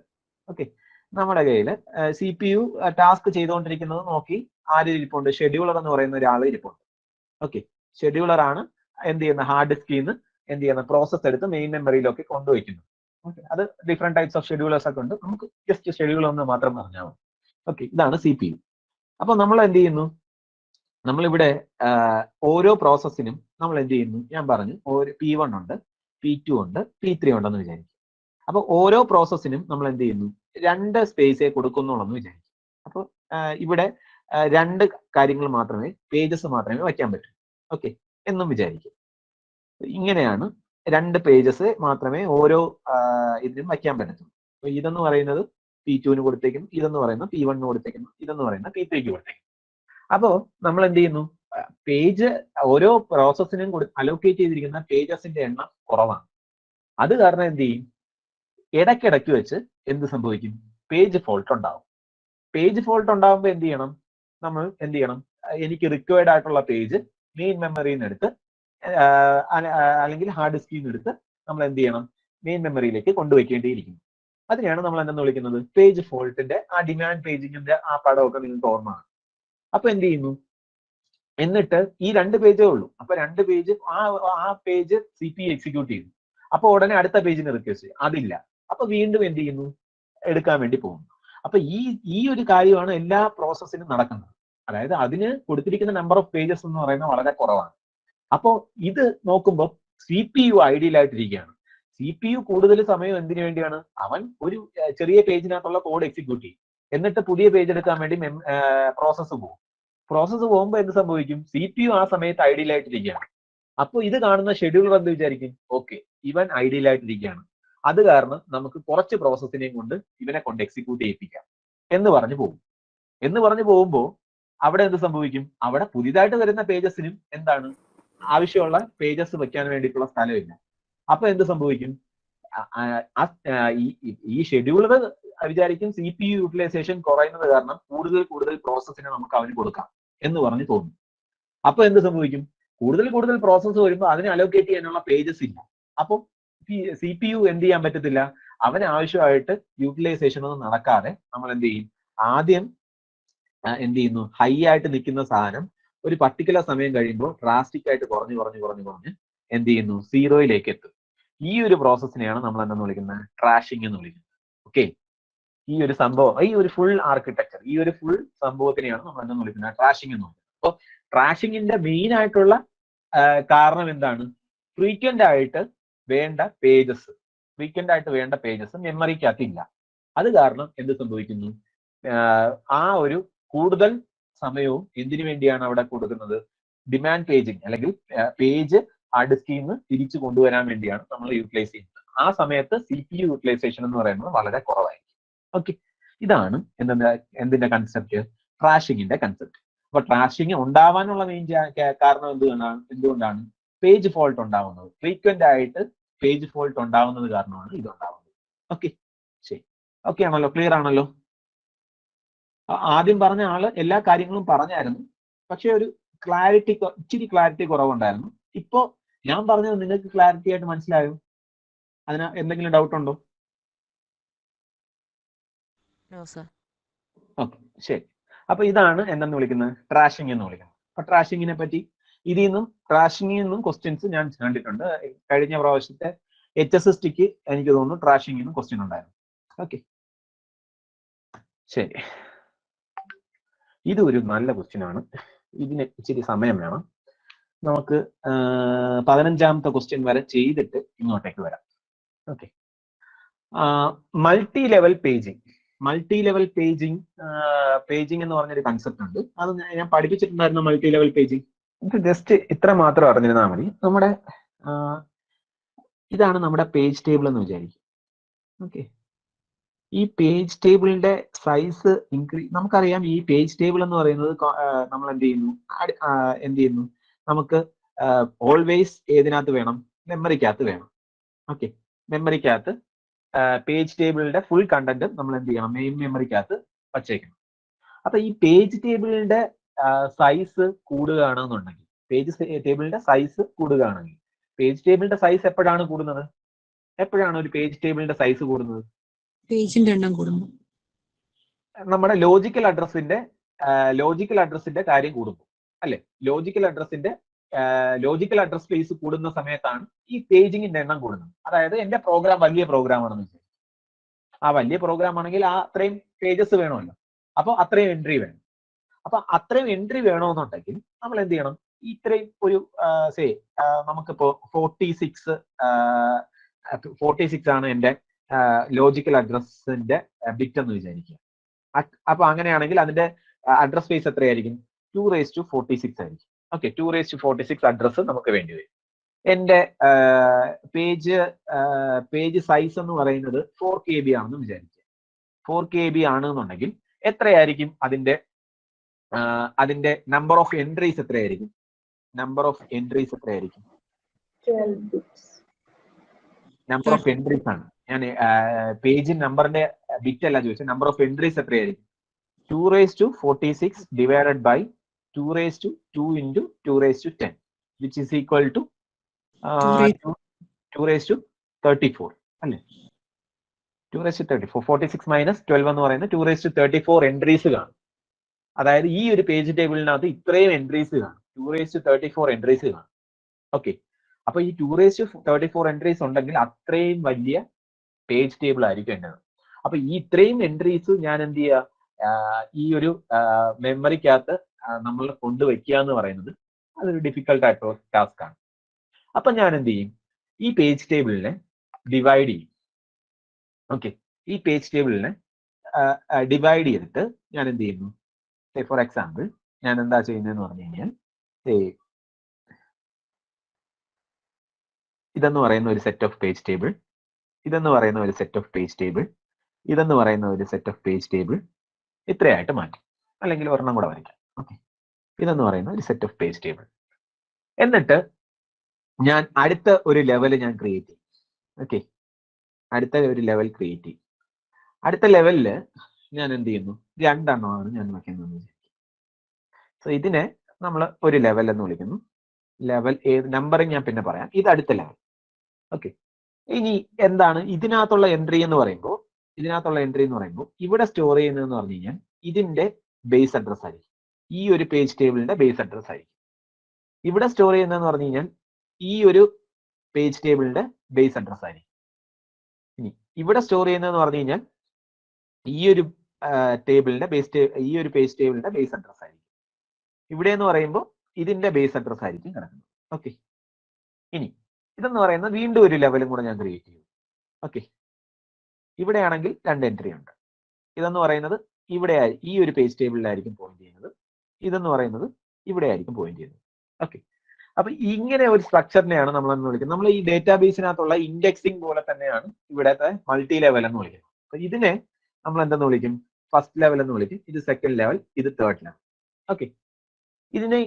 ഓക്കെ, നമ്മുടെ കയ്യിൽ CPU ടാസ്ക് ചെയ്തുകൊണ്ടിരിക്കുന്നത് നോക്കി ആര് ഇരിപ്പുണ്ട്? ഷെഡ്യൂളർ എന്ന് പറയുന്ന ഒരാൾ ഇരിപ്പുണ്ട്. ഓക്കെ, ഷെഡ്യൂളർ ആണ് എന്ത് ചെയ്യുന്ന? ഹാർഡ് ഡിസ്കിൽ നിന്ന് എന്ത് ചെയ്യുന്ന? പ്രോസസ് എടുത്ത് മെയിൻ മെമ്മറിയിലൊക്കെ കൊണ്ടുവയ്ക്കുന്നു. ഓക്കെ, അത് ഡിഫറെന്റ് ടൈപ്സ് ഓഫ് ഷെഡ്യൂളേഴ്സ് ഒക്കെ ഉണ്ട്. നമുക്ക് ജസ്റ്റ് ഷെഡ്യൂൾ ഒന്ന് മാത്രം പറഞ്ഞാൽ മതി. ഓക്കെ, ഇതാണ് CPU. അപ്പൊ നമ്മൾ എന്ത് ചെയ്യുന്നു? നമ്മളിവിടെ ഓരോ പ്രോസസ്സിനും നമ്മൾ എന്ത് ചെയ്യുന്നു? ഞാൻ പറഞ്ഞു, P1 ഉണ്ട്, P2 ഉണ്ട്, P3 ഉണ്ടെന്ന് വിചാരിക്കും. അപ്പൊ ഓരോ പ്രോസസ്സിനും നമ്മൾ എന്ത് ചെയ്യുന്നു? 2 സ്പേസേ കൊടുക്കുന്നുള്ളെന്ന് വിചാരിക്കും. അപ്പോൾ ഇവിടെ 2 കാര്യങ്ങൾ മാത്രമേ, പേജസ് മാത്രമേ വയ്ക്കാൻ പറ്റൂ. ഓക്കെ എന്നും വിചാരിക്കും. ഇങ്ങനെയാണ് 2 പേജസ് മാത്രമേ ഓരോ ഇതിനും വയ്ക്കാൻ പറ്റത്തുള്ളൂ. അപ്പൊ ഇതെന്ന് പറയുന്നത് P2 കൊടുത്തേക്കുന്നു, ഇതെന്ന് പറയുന്നത് P1 കൊടുത്തേക്കുന്നു, ഇതെന്ന് പറയുന്നത് P3 കൊടുത്തേക്കുന്നു. അപ്പോ നമ്മൾ എന്ത് ചെയ്യുന്നു? പേജ് ഓരോ പ്രോസസ്സിനും അലോക്കേറ്റ് ചെയ്തിരിക്കുന്ന പേജസിന്റെ എണ്ണം കുറവാണ്. അത് കാരണം എന്ത് ചെയ്യും, ഇടയ്ക്കിടയ്ക്ക് വെച്ച് എന്ത് സംഭവിക്കും, പേജ് ഫോൾട്ട് ഉണ്ടാവും. പേജ് ഫോൾട്ട് ഉണ്ടാകുമ്പോൾ എന്ത് ചെയ്യണം, നമ്മൾ എന്ത് ചെയ്യണം, എനിക്ക് റിക്വയർഡ് ആയിട്ടുള്ള പേജ് മെയിൻ മെമ്മറിയിൽ നിന്ന് എടുത്ത് അല്ലെങ്കിൽ ഹാർഡ് ഡിസ്കിൽ നിന്ന് എടുത്ത് നമ്മൾ എന്ത് ചെയ്യണം, മെയിൻ മെമ്മറിയിലേക്ക് കൊണ്ടുവയ്ക്കേണ്ടിയിരിക്കുന്നു. അതിനെയാണ് നമ്മൾ എന്തെന്ന് വിളിക്കുന്നത്, പേജ് ഫോൾട്ടിന്റെ ആ ഡിമാൻഡ് പേജിങ്ങിന്റെ ആ പടമൊക്കെ നിങ്ങൾക്ക് ഓർമ്മയാണ്. അപ്പൊ എന്ത് ചെയ്യുന്നു, എന്നിട്ട് ഈ 2 പേജേ ഉള്ളൂ. അപ്പൊ 2 പേജ് ആ പേജ് CPU എക്സിക്യൂട്ട് ചെയ്യുന്നു. അപ്പൊ ഉടനെ അടുത്ത പേജിന് റിക്വസ്റ്റ് ചെയ്യും, അതില്ല. അപ്പൊ വീണ്ടും എന്ത് ചെയ്യുന്നു, എടുക്കാൻ വേണ്ടി പോകുന്നു. അപ്പൊ ഈ ഒരു കാര്യമാണ് എല്ലാ പ്രോസസ്സിനും നടക്കുന്നത്. അതായത് അതിന് കൊടുത്തിരിക്കുന്ന നമ്പർ ഓഫ് പേജസ് എന്ന് പറയുന്നത് വളരെ കുറവാണ്. അപ്പോൾ ഇത് നോക്കുമ്പോൾ CPU ഐഡിയൽ ആയിട്ടിരിക്കുകയാണ്. CPU കൂടുതൽ സമയം എന്തിനു വേണ്ടിയാണ്, അവൻ ഒരു ചെറിയ പേജിനകത്തുള്ള കോഡ് എക്സിക്യൂട്ട് ചെയ്യും, എന്നിട്ട് പുതിയ പേജ് എടുക്കാൻ വേണ്ടി പ്രോസസ്സ് പോകും. പ്രോസസ്സ് പോകുമ്പോൾ എന്ത് സംഭവിക്കും, CPU ആ സമയത്ത് ഐഡിയൽ ആയിട്ടിരിക്കുകയാണ്. അപ്പോൾ ഇത് കാണുന്ന ഷെഡ്യൂളർ എന്ത് വിചാരിക്കും, ഓക്കെ ഇവൻ ഐഡിയൽ ആയിട്ടിരിക്കുകയാണ്, അത് കാരണം നമുക്ക് കുറച്ച് പ്രോസസ്സിനെയും കൊണ്ട് ഇവനെ കൊണ്ട് എക്സിക്യൂട്ട് ചെയ്യിപ്പിക്കാം എന്ന് പറഞ്ഞു പോകും. എന്ന് പറഞ്ഞു പോകുമ്പോൾ അവിടെ എന്ത് സംഭവിക്കും, അവിടെ പുതിയതായിട്ട് വരുന്ന പേജസിനും എന്താണ് ആവശ്യമുള്ള പേജസ് വെക്കാൻ വേണ്ടിയിട്ടുള്ള സ്ഥലമില്ല. അപ്പൊ എന്ത് സംഭവിക്കും, ഈ ഷെഡ്യൂളർ വിചാരിക്കും CPU യൂട്ടിലൈസേഷൻ കുറയുന്നത് കാരണം കൂടുതൽ പ്രോസസ്സിനെ നമുക്ക് അവന് കൊടുക്കാം എന്ന് പറഞ്ഞു തോന്നും. അപ്പൊ എന്ത് സംഭവിക്കും, കൂടുതൽ പ്രോസസ്സ് വരുമ്പോൾ അതിനെ അലോക്കേറ്റ് ചെയ്യാനുള്ള പേജസ് ഇല്ല. അപ്പൊ CPU എന്ത് ചെയ്യാൻ പറ്റത്തില്ല, അവന് ആവശ്യമായിട്ട് യൂട്ടിലൈസേഷൻ ഒന്നും നടക്കാതെ നമ്മൾ എന്ത് ചെയ്യും, ആദ്യം എന്ത് ചെയ്യുന്നു, ഹൈ ആയിട്ട് നിൽക്കുന്ന സാധനം ഒരു പർട്ടിക്കുലർ സമയം കഴിയുമ്പോൾ ഡ്രാസ്റ്റിക് ആയിട്ട് കുറഞ്ഞ് എന്ത് ചെയ്യുന്നു, 0യിലേക്ക് എത്തും. ഈ ഒരു പ്രോസസ്സിനെയാണ് നമ്മൾ എന്തെന്ന് വിളിക്കുന്നത്, ട്രാഷിംഗ് എന്ന് വിളിക്കുന്നത്. ഓക്കെ, ഈ ഒരു സംഭവം, ഈ ഒരു ഫുൾ ആർക്കിടെക്ചർ, ഈ ഒരു ഫുൾ സംഭവത്തിനെയാണ് നമ്മൾ എന്തെന്ന് വിളിക്കുന്നത്, ട്രാഷിംഗ് എന്ന് പറയുന്നത്. അപ്പോൾ ട്രാഷിങ്ങിന്റെ മെയിൻ ആയിട്ടുള്ള കാരണം എന്താണ്, ഫ്രീക്വന്റ് ആയിട്ട് വേണ്ട പേജസ് മെമ്മറിക്കകത്തില്ല. അത് കാരണം എന്ത് സംഭവിക്കുന്നു, ആ ഒരു കൂടുതൽ സമയവും എന്തിനു വേണ്ടിയാണ് അവിടെ കൊടുക്കുന്നത്, ഡിമാൻഡ് പേജിങ് അല്ലെങ്കിൽ പേജ് ഡിസ്കിൽ നിന്ന് തിരിച്ചു കൊണ്ടുവരാൻ വേണ്ടിയാണ് നമ്മൾ യൂട്ടിലൈസ് ചെയ്യുന്നത്. ആ സമയത്ത് CPU യൂട്ടിലൈസേഷൻ എന്ന് പറയുന്നത് വളരെ കുറവായിരിക്കും. ഓക്കെ, ഇതാണ് എന്തിന്റെ കൺസെപ്റ്റ്, ട്രാഷിങ്ങിന്റെ കൺസെപ്റ്റ്. അപ്പൊ ട്രാഷിങ് ഉണ്ടാവാനുള്ള മെയിൻ കാരണം എന്തുകൊണ്ടാണ് പേജ് ഫോൾട്ട് ഉണ്ടാവുന്നത്, ഫ്രീക്വന്റ് ആയിട്ട് പേജ് ഫോൾട്ട് ഉണ്ടാവുന്നത് കാരണമാണ് ഇത് ഉണ്ടാവുന്നത്. ഓക്കെ, ശരി, ഓക്കെ ആണല്ലോ, ക്ലിയർ ആണല്ലോ. ആദ്യം പറഞ്ഞ ആള് എല്ലാ കാര്യങ്ങളും പറഞ്ഞായിരുന്നു, പക്ഷെ ഒരു ഇച്ചിരി ക്ലാരിറ്റി കുറവുണ്ടായിരുന്നു. ഇപ്പോ ഞാൻ പറഞ്ഞത് നിങ്ങൾക്ക് ക്ലാരിറ്റി ആയിട്ട് മനസ്സിലായോ? അതിന് എന്തെങ്കിലും ഡൗട്ട് ഉണ്ടോ? ഓക്കെ, ശരി. അപ്പൊ ഇതാണ് എന്തെന്ന് വിളിക്കുന്നത്, ട്രാഷിംഗ് എന്ന് വിളിക്കുന്നത്. അപ്പൊ ട്രാഷിങ്ങിനെ പറ്റി ട്രാഷിങ്ങിൽ നിന്നും ക്വസ്റ്റ്യൻസ് ഞാൻ കണ്ടിട്ടുണ്ട്. കഴിഞ്ഞ പ്രാവശ്യത്തെ HSSTക്ക് എനിക്ക് തോന്നുന്നു ട്രാഷിംഗിൽ നിന്നും ക്വസ്റ്റ്യൻ ഉണ്ടായിരുന്നു. ഓക്കെ, ശരി. ഇത് ഒരു നല്ല ക്വസ്റ്റ്യൻ ആണ്. ഇതിന് ഇച്ചിരി സമയം വേണം. നമുക്ക് 15ാമത്തെ ക്വസ്റ്റ്യൻ വരെ ചെയ്തിട്ട് ഇങ്ങോട്ടേക്ക് വരാം. ഓക്കെ, മൾട്ടി ലെവൽ പേജിങ് എന്ന് പറഞ്ഞൊരു കൺസെപ്റ്റ് ഉണ്ട്. അത് ഞാൻ പഠിപ്പിച്ചിട്ടുണ്ടായിരുന്നു. മൾട്ടി ലെവൽ പേജിങ് ജസ്റ്റ് ഇത്ര മാത്രം അറിഞ്ഞിരുന്നാൽ മതി. ഇതാണ് നമ്മുടെ പേജ് ടേബിൾ എന്ന് വിചാരിക്കും. ഓക്കെ, ഈ പേജ് ടേബിളിന്റെ സൈസ് നമുക്കറിയാം. ഈ പേജ് ടേബിൾ എന്ന് പറയുന്നത് നമ്മൾ എന്ത് ചെയ്യുന്നു, നമുക്ക് ഓൾവേസ് ഏതിനകത്ത് വേണം, മെമ്മറിക്കകത്ത് വേണം. ഓക്കെ, മെമ്മറിക്കകത്ത് പേജ് ടേബിളിന്റെ ഫുൾ കണ്ടന്റ് നമ്മൾ എന്ത് ചെയ്യണം, മെയിൻ മെമ്മറിക്കകത്ത് വച്ചേക്കണം. അപ്പൊ ഈ പേജ് ടേബിളിന്റെ സൈസ് കൂടുകയാണെന്നുണ്ടെങ്കിൽ, പേജ് ടേബിളിന്റെ സൈസ് എപ്പോഴാണ് കൂടുന്നത്, എപ്പോഴാണ് ഒരു പേജ് ടേബിളിന്റെ സൈസ് കൂടുന്നത്, പേജിന്റെ എണ്ണം കൂടുന്നു, നമ്മുടെ ലോജിക്കൽ അഡ്രസ്സിന്റെ കാര്യം കൂടുമ്പോൾ അല്ലെ. ലോജിക്കൽ അഡ്രസ് സ്പേസ് കൂടുന്ന സമയത്താണ് ഈ പേജിങ്ങിന്റെ എണ്ണം കൂടുന്നത്. അതായത് എന്റെ പ്രോഗ്രാം വലിയ പ്രോഗ്രാം ആണെന്ന് വെച്ചാൽ, ആ വലിയ പ്രോഗ്രാം ആണെങ്കിൽ അത്രയും പേജസ് വേണമല്ലോ. അപ്പൊ അത്രയും എൻട്രി വേണം. അപ്പൊ അത്രയും എൻട്രി വേണമെന്നുണ്ടെങ്കിൽ നമ്മൾ എന്ത് ചെയ്യണം, ഇത്രയും ഒരു നമുക്കിപ്പോ 46 ആണ് എന്റെ ലോജിക്കൽ അഡ്രസ്സിന്റെ ബിറ്റ് എന്ന് വിചാരിക്കുക. അപ്പൊ അങ്ങനെയാണെങ്കിൽ അതിന്റെ അഡ്രസ് സ്പേസ് എത്രയായിരിക്കും, 2⁴46 ആയിരിക്കും. ഓക്കെ, 2⁴46 അഡ്രസ്സ് നമുക്ക് വേണ്ടി വരും. എന്റെ പേജ് സൈസ് എന്ന് പറയുന്നത് 4 KB ആണെന്ന് വിചാരിക്കുക. 4 KB ആണെന്നുണ്ടെങ്കിൽ എത്രയായിരിക്കും അതിന്റെ അതിന്റെ നമ്പർ ഓഫ് എൻട്രീസ് എത്രയായിരിക്കും? നമ്പർ ഓഫ് എൻട്രീസ് എത്രയായിരിക്കും? 12 bits. നമ്പർ ഓഫ് എൻട്രീസ് ആണ്. ഞാൻ പേജ് നമ്പറിന്റെ ബിറ്റ് അല്ല ചോദിച്ചത്, നമ്പർ ഓഫ് എൻട്രീസ് എത്രയായിരിക്കും? 2⁴46 divided by 2⁴2 into 2⁻10 which is equal to 2�34 അല്ലേ? 2�34. 46 മൈനസ് 12 എന്ന് പറയുന്നത് 2�34 എൻട്രീസ് കാണും. അതായത് ഈ ഒരു പേജ് ടേബിളിനകത്ത് ഇത്രയും എൻട്രീസ് കാണും, 2�34 എൻട്രീസ് കാണും. ഓക്കെ, അപ്പൊ ഈ 2�34 എൻട്രീസ് ഉണ്ടെങ്കിൽ അത്രയും വലിയ പേജ് ടേബിൾ ആയിരിക്കും എന്റേത്. അപ്പൊ ഈ ഇത്രയും എൻട്രീസ് ഞാൻ എന്ത് ചെയ്യുക, ഈ ഒരു മെമ്മറിക്കകത്ത് നമ്മൾ കൊണ്ടുവയ്ക്കുക എന്ന് പറയുന്നത് അതൊരു ഡിഫിക്കൽട്ട് ആയിട്ടുള്ള ടാസ്ക് ആണ്. അപ്പൊ ഞാൻ എന്ത് ചെയ്യും, ഈ പേജ് ടേബിളിനെ ഡിവൈഡ് ചെയ്യും. ഓക്കെ, ഈ പേജ് ടേബിളിനെ ഡിവൈഡ് ചെയ്തിട്ട് ഞാൻ എന്ത് ചെയ്യുന്നു, ഫോർ എക്സാമ്പിൾ ഞാൻ എന്താ ചെയ്യുന്നതെന്ന് പറഞ്ഞു കഴിഞ്ഞാൽ, ഇതെന്ന് പറയുന്ന ഒരു സെറ്റ് ഓഫ് പേജ് ടേബിൾ, ഇതെന്ന് പറയുന്ന ഒരു സെറ്റ് ഓഫ് പേജ് ടേബിൾ, ഇതെന്ന് പറയുന്ന ഒരു സെറ്റ് ഓഫ് പേജ് ടേബിൾ, ഇത്രയായിട്ട് മാറ്റും. അല്ലെങ്കിൽ ഒരെണ്ണം കൂടെ വരയ്ക്കാം. ഓക്കെ, ഇതെന്ന് പറയുന്ന ഒരു സെറ്റ് ഓഫ് പേജ് ടേബിൾ. എന്നിട്ട് ഞാൻ അടുത്ത ഒരു ലെവൽ ഞാൻ ക്രിയേറ്റ് ചെയ്യും. ഓക്കെ, അടുത്ത ഒരു ലെവൽ ക്രിയേറ്റ് ചെയ്യും. അടുത്ത ലെവലില് ഞാൻ എന്ത് ചെയ്യുന്നു, രണ്ടെണ്ണമാണ് ഞാൻ വയ്ക്കുന്നത്. സോ ഇതിനെ നമ്മൾ ഒരു ലെവൽ എന്ന് വിളിക്കുന്നു. ലെവൽ ഏത് നമ്പറിങ് ഞാൻ പിന്നെ പറയാം. ഇത് അടുത്ത ലെവൽ. ഓക്കെ, ഇനി എന്താണ് ഇതിനകത്തുള്ള എൻട്രി എന്ന് പറയുമ്പോൾ, ഇവിടെ സ്റ്റോർ ചെയ്യുന്നതെന്ന് പറഞ്ഞു കഴിഞ്ഞാൽ ഇതിന്റെ ബേസ് അഡ്രസ് ആയിരിക്കും. ഈ ഒരു പേജ് ടേബിളിന്റെ ബേസ് അഡ്രസ് ആയിരിക്കും. ഇവിടെ സ്റ്റോർ ചെയ്യുന്നതെന്ന് പറഞ്ഞു കഴിഞ്ഞാൽ ഈ ഒരു പേജ് ടേബിളിന്റെ ബേസ് അഡ്രസ് ആയിരിക്കും. ഇനി ഇവിടെ സ്റ്റോർ ചെയ്യുന്നതെന്ന് പറഞ്ഞു കഴിഞ്ഞാൽ ഈ ഒരു ടേബിളിന്റെ ഈ ഒരു പേജ് ടേബിളിന്റെ ബേസ് അഡ്രസ് ആയിരിക്കും. ഇവിടെ എന്ന് പറയുമ്പോൾ ഇതിന്റെ ബേസ് അഡ്രസ് ആയിരിക്കും കിടക്കുന്നത്. ഓക്കെ, ഇനി ഇതെന്ന് പറയുന്നത് വീണ്ടും ഒരു ലെവലും കൂടെ ഞാൻ ക്രിയേറ്റ് ചെയ്യും. ഓക്കെ, ഇവിടെയാണെങ്കിൽ 2 എൻട്രി ഉണ്ട്. ഇതെന്ന് പറയുന്നത് ഇവിടെ ഈ ഒരു പേജ് ടേബിളിലായിരിക്കും പോയിന്റ് ചെയ്യുന്നത്. ഇതെന്ന് പറയുന്നത് ഇവിടെ ആയിരിക്കും പോയിന്റ് ചെയ്യുന്നത്. ഓക്കെ, അപ്പൊ ഇങ്ങനെ ഒരു സ്ട്രക്ചറിനെയാണ് നമ്മൾ എന്ന് വിളിക്കുന്നത്. നമ്മൾ ഈ ഡേറ്റാബേസിനകത്തുള്ള ഇൻഡെക്സിംഗ് പോലെ തന്നെയാണ് ഇവിടത്തെ മൾട്ടി ലെവൽ എന്ന് വിളിക്കുന്നത്. അപ്പൊ ഇതിനെ നമ്മൾ എന്തെന്ന് വിളിക്കും, ഫസ്റ്റ് ലെവൽ എന്ന് വിളിക്കും. ഇത് സെക്കൻഡ് ലെവൽ, ഇത് തേർഡ് ലെവൽ. ഓക്കെ, ഇതിനെ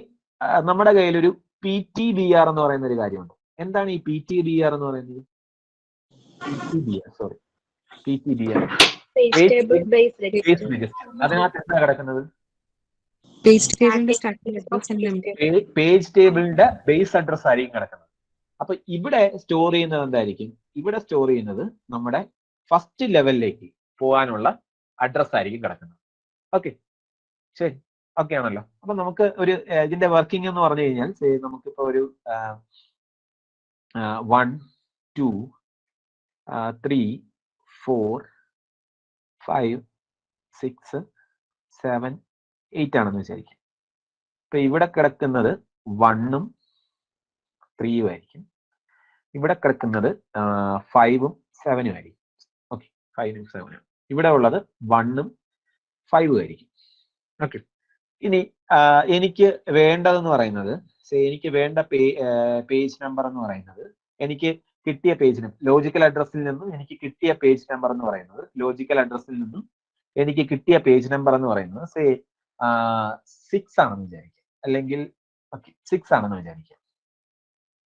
നമ്മുടെ കയ്യിലൊരു PTBR എന്ന് പറയുന്ന ഒരു കാര്യമുണ്ട്. എന്താണ് ഈ PTBR എന്ന് പറയുന്നത്? PTBR Page table base register. അതിനകത്ത് എന്താ കിടക്കുന്നത്? പേജ് ടേബിളിന്റെ സ്റ്റാർട്ടിംഗ് അഡ്രസ് ആൻഡ് പേജ് ടേബിളിന്റെ ബേസ് അഡ്രസ് ആയിരിക്കും കിടക്കുന്നത്. അപ്പൊ ഇവിടെ സ്റ്റോർ ചെയ്യുന്നത് എന്തായിരിക്കും? ഇവിടെ സ്റ്റോർ ചെയ്യുന്നത് നമ്മുടെ ഫസ്റ്റ് ലെവലിലേക്ക് പോകാനുള്ള അഡ്രസ് ആയിരിക്കും കിടക്കുന്നത്. ഓക്കെ, ശരി, ഓക്കെ ആണല്ലോ. അപ്പൊ നമുക്ക് ഒരു ഇതിന്റെ വർക്കിംഗ് എന്ന് പറഞ്ഞു കഴിഞ്ഞാൽ, നമുക്കിപ്പോ ഒരു 1 2 3 4 5 6 7 8 ആണെന്ന് വിചാരിക്കും. ഇപ്പൊ ഇവിടെ കിടക്കുന്നത് 1ഉം 3ഉം ആയിരിക്കും. ഇവിടെ കിടക്കുന്നത് 5ഉം 7ഉം ആയിരിക്കും. ഓക്കെ, 5ഉം 7ഉം. ഇവിടെ ഉള്ളത് 1ഉം 5ഉം ആയിരിക്കും. ഓക്കെ, ഇനി എനിക്ക് വേണ്ടതെന്ന് പറയുന്നത്, എനിക്ക് വേണ്ട പേജ് നമ്പർ എന്ന് പറയുന്നത്, എനിക്ക് കിട്ടിയ പേജ് നമ്പർ ലോജിക്കൽ അഡ്രസ്സിൽ നിന്നും എനിക്ക് കിട്ടിയ പേജ് നമ്പർ എന്ന് പറയുന്നത്, 6 ആണെന്ന് വിചാരിക്കുക, അല്ലെങ്കിൽ 6 ആണെന്ന് വിചാരിക്കുക.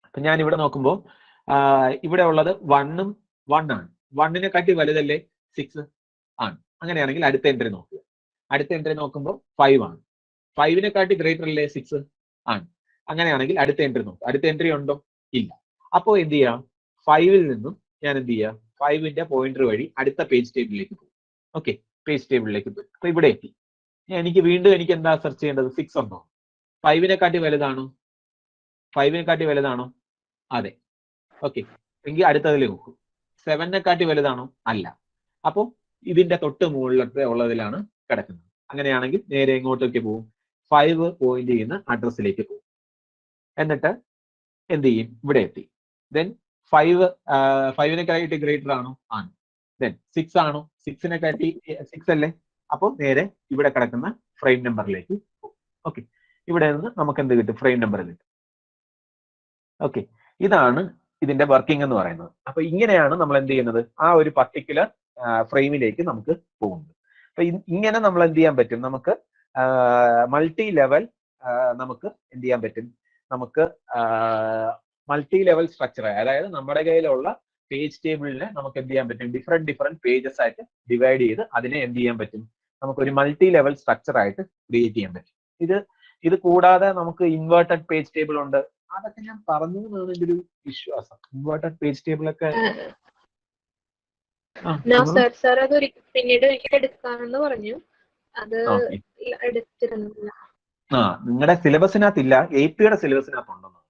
അപ്പൊ ഞാൻ ഇവിടെ നോക്കുമ്പോൾ ഇവിടെ ഉള്ളത് 1ഉം 1 ആണ്. 1നെ കാട്ടി വലുതല്ലേ 6 ആണ്. അങ്ങനെയാണെങ്കിൽ അടുത്ത എൻട്രി നോക്കുക. അടുത്ത എൻട്രി നോക്കുമ്പോൾ 5 ആണ്. 5നെ കാട്ടി ഗ്രേറ്റർ അല്ലേ 6 ആണ്. അങ്ങനെയാണെങ്കിൽ അടുത്ത എൻട്രി നോക്കുക. അടുത്ത എൻട്രി ഉണ്ടോ? ഇല്ല. അപ്പോൾ എന്ത് ചെയ്യാം, 5ൽ നിന്നും ഞാൻ എന്ത് ചെയ്യാം, 5ന്റെ പോയിന്റർ വഴി അടുത്ത പേജ് ടേബിളിലേക്ക് പോകും. ഓക്കെ, പേജ് ടേബിളിലേക്ക് പോയി. അപ്പൊ ഇവിടെ എത്തി. എനിക്ക് വീണ്ടും എന്താ സെർച്ച് ചെയ്യേണ്ടത്? 6 ഉണ്ടോ? 5നെ കാട്ടി വലുതാണോ? 5നെ കാട്ടി വലുതാണോ? അതെ. ഓക്കെ, എങ്കിൽ അടുത്തതിൽ നോക്കൂ. 7നെ കാട്ടി വലുതാണോ? അല്ല. അപ്പോൾ ഇതിന്റെ തൊട്ട് മുകളിലത്തെ ഉള്ളതിലാണ് കിടക്കുന്നത്. അങ്ങനെയാണെങ്കിൽ നേരെ എങ്ങോട്ടേക്ക് പോകും? 5 പോയിന്റ് ചെയ്യുന്ന അഡ്രസ്സിലേക്ക് പോകും. എന്നിട്ട് എന്ത് ചെയ്യും? ഇവിടെ എത്തി. ദെൻ 5നെ കാട്ടി ഗ്രേറ്റർ ആണോ? ആണ്. ദെൻ 6 ആണോ? 6നെ കാട്ടി 6 അല്ലേ? അപ്പോൾ നേരെ ഇവിടെ കിടക്കുന്ന ഫ്രെയിം നമ്പറിലേക്ക് പോകും. ഓക്കെ, ഇവിടെ നിന്ന് നമുക്ക് എന്ത് കിട്ടും? ഫ്രെയിം നമ്പർ കിട്ടും. ഓക്കെ, ഇതാണ് ഇതിന്റെ വർക്കിംഗ് എന്ന് പറയുന്നത്. അപ്പൊ ഇങ്ങനെയാണ് നമ്മൾ എന്ത് ചെയ്യുന്നത്, ആ ഒരു പർട്ടിക്കുലർ ഫ്രെയിമിലേക്ക് നമുക്ക് പോകുന്നത്. അപ്പൊ ഇങ്ങനെ നമ്മൾ എന്ത് ചെയ്യാൻ പറ്റും? നമുക്ക് മൾട്ടി ലെവൽ നമുക്ക് എന്ത് ചെയ്യാൻ പറ്റും, നമുക്ക് മൾട്ടി ലെവൽ സ്ട്രക്ചർ, അതായത് നമ്മുടെ കയ്യിലുള്ള പേജ് ടേബിളിനെ നമുക്ക് എന്ത് ചെയ്യാൻ പറ്റും, ഡിഫറെന്റ് പേജസ് ആയിട്ട് ഡിവൈഡ് ചെയ്ത് അതിനെ എന്ത് ചെയ്യാൻ പറ്റും, നമുക്ക് ഒരു മൾട്ടി ലെവൽ സ്ട്രക്ചർ ആയിട്ട് ക്രിയേറ്റ് ചെയ്യാൻ പറ്റും. ഇത് കൂടാതെ നമുക്ക് ഇൻവേർട്ടഡ് പേജ് ടേബിൾ ഉണ്ട്. അതൊക്കെ ഞാൻ പറഞ്ഞു എന്നാണ് എൻ്റെ ഒരു വിശ്വാസം. ഇൻവേർട്ടഡ് പേജ് ടേബിൾ ഒക്കെ സാർ അത് പിന്നീട് ഒരിക്കൽ എടുക്കാമെന്ന് പറഞ്ഞു. അത് എടുത്തിരുന്നില്ല. നിങ്ങളുടെ സിലബസിനകത്ത് ഇല്ല, APയുടെ സിലബസിനകത്ത് ഉണ്ടെന്ന്.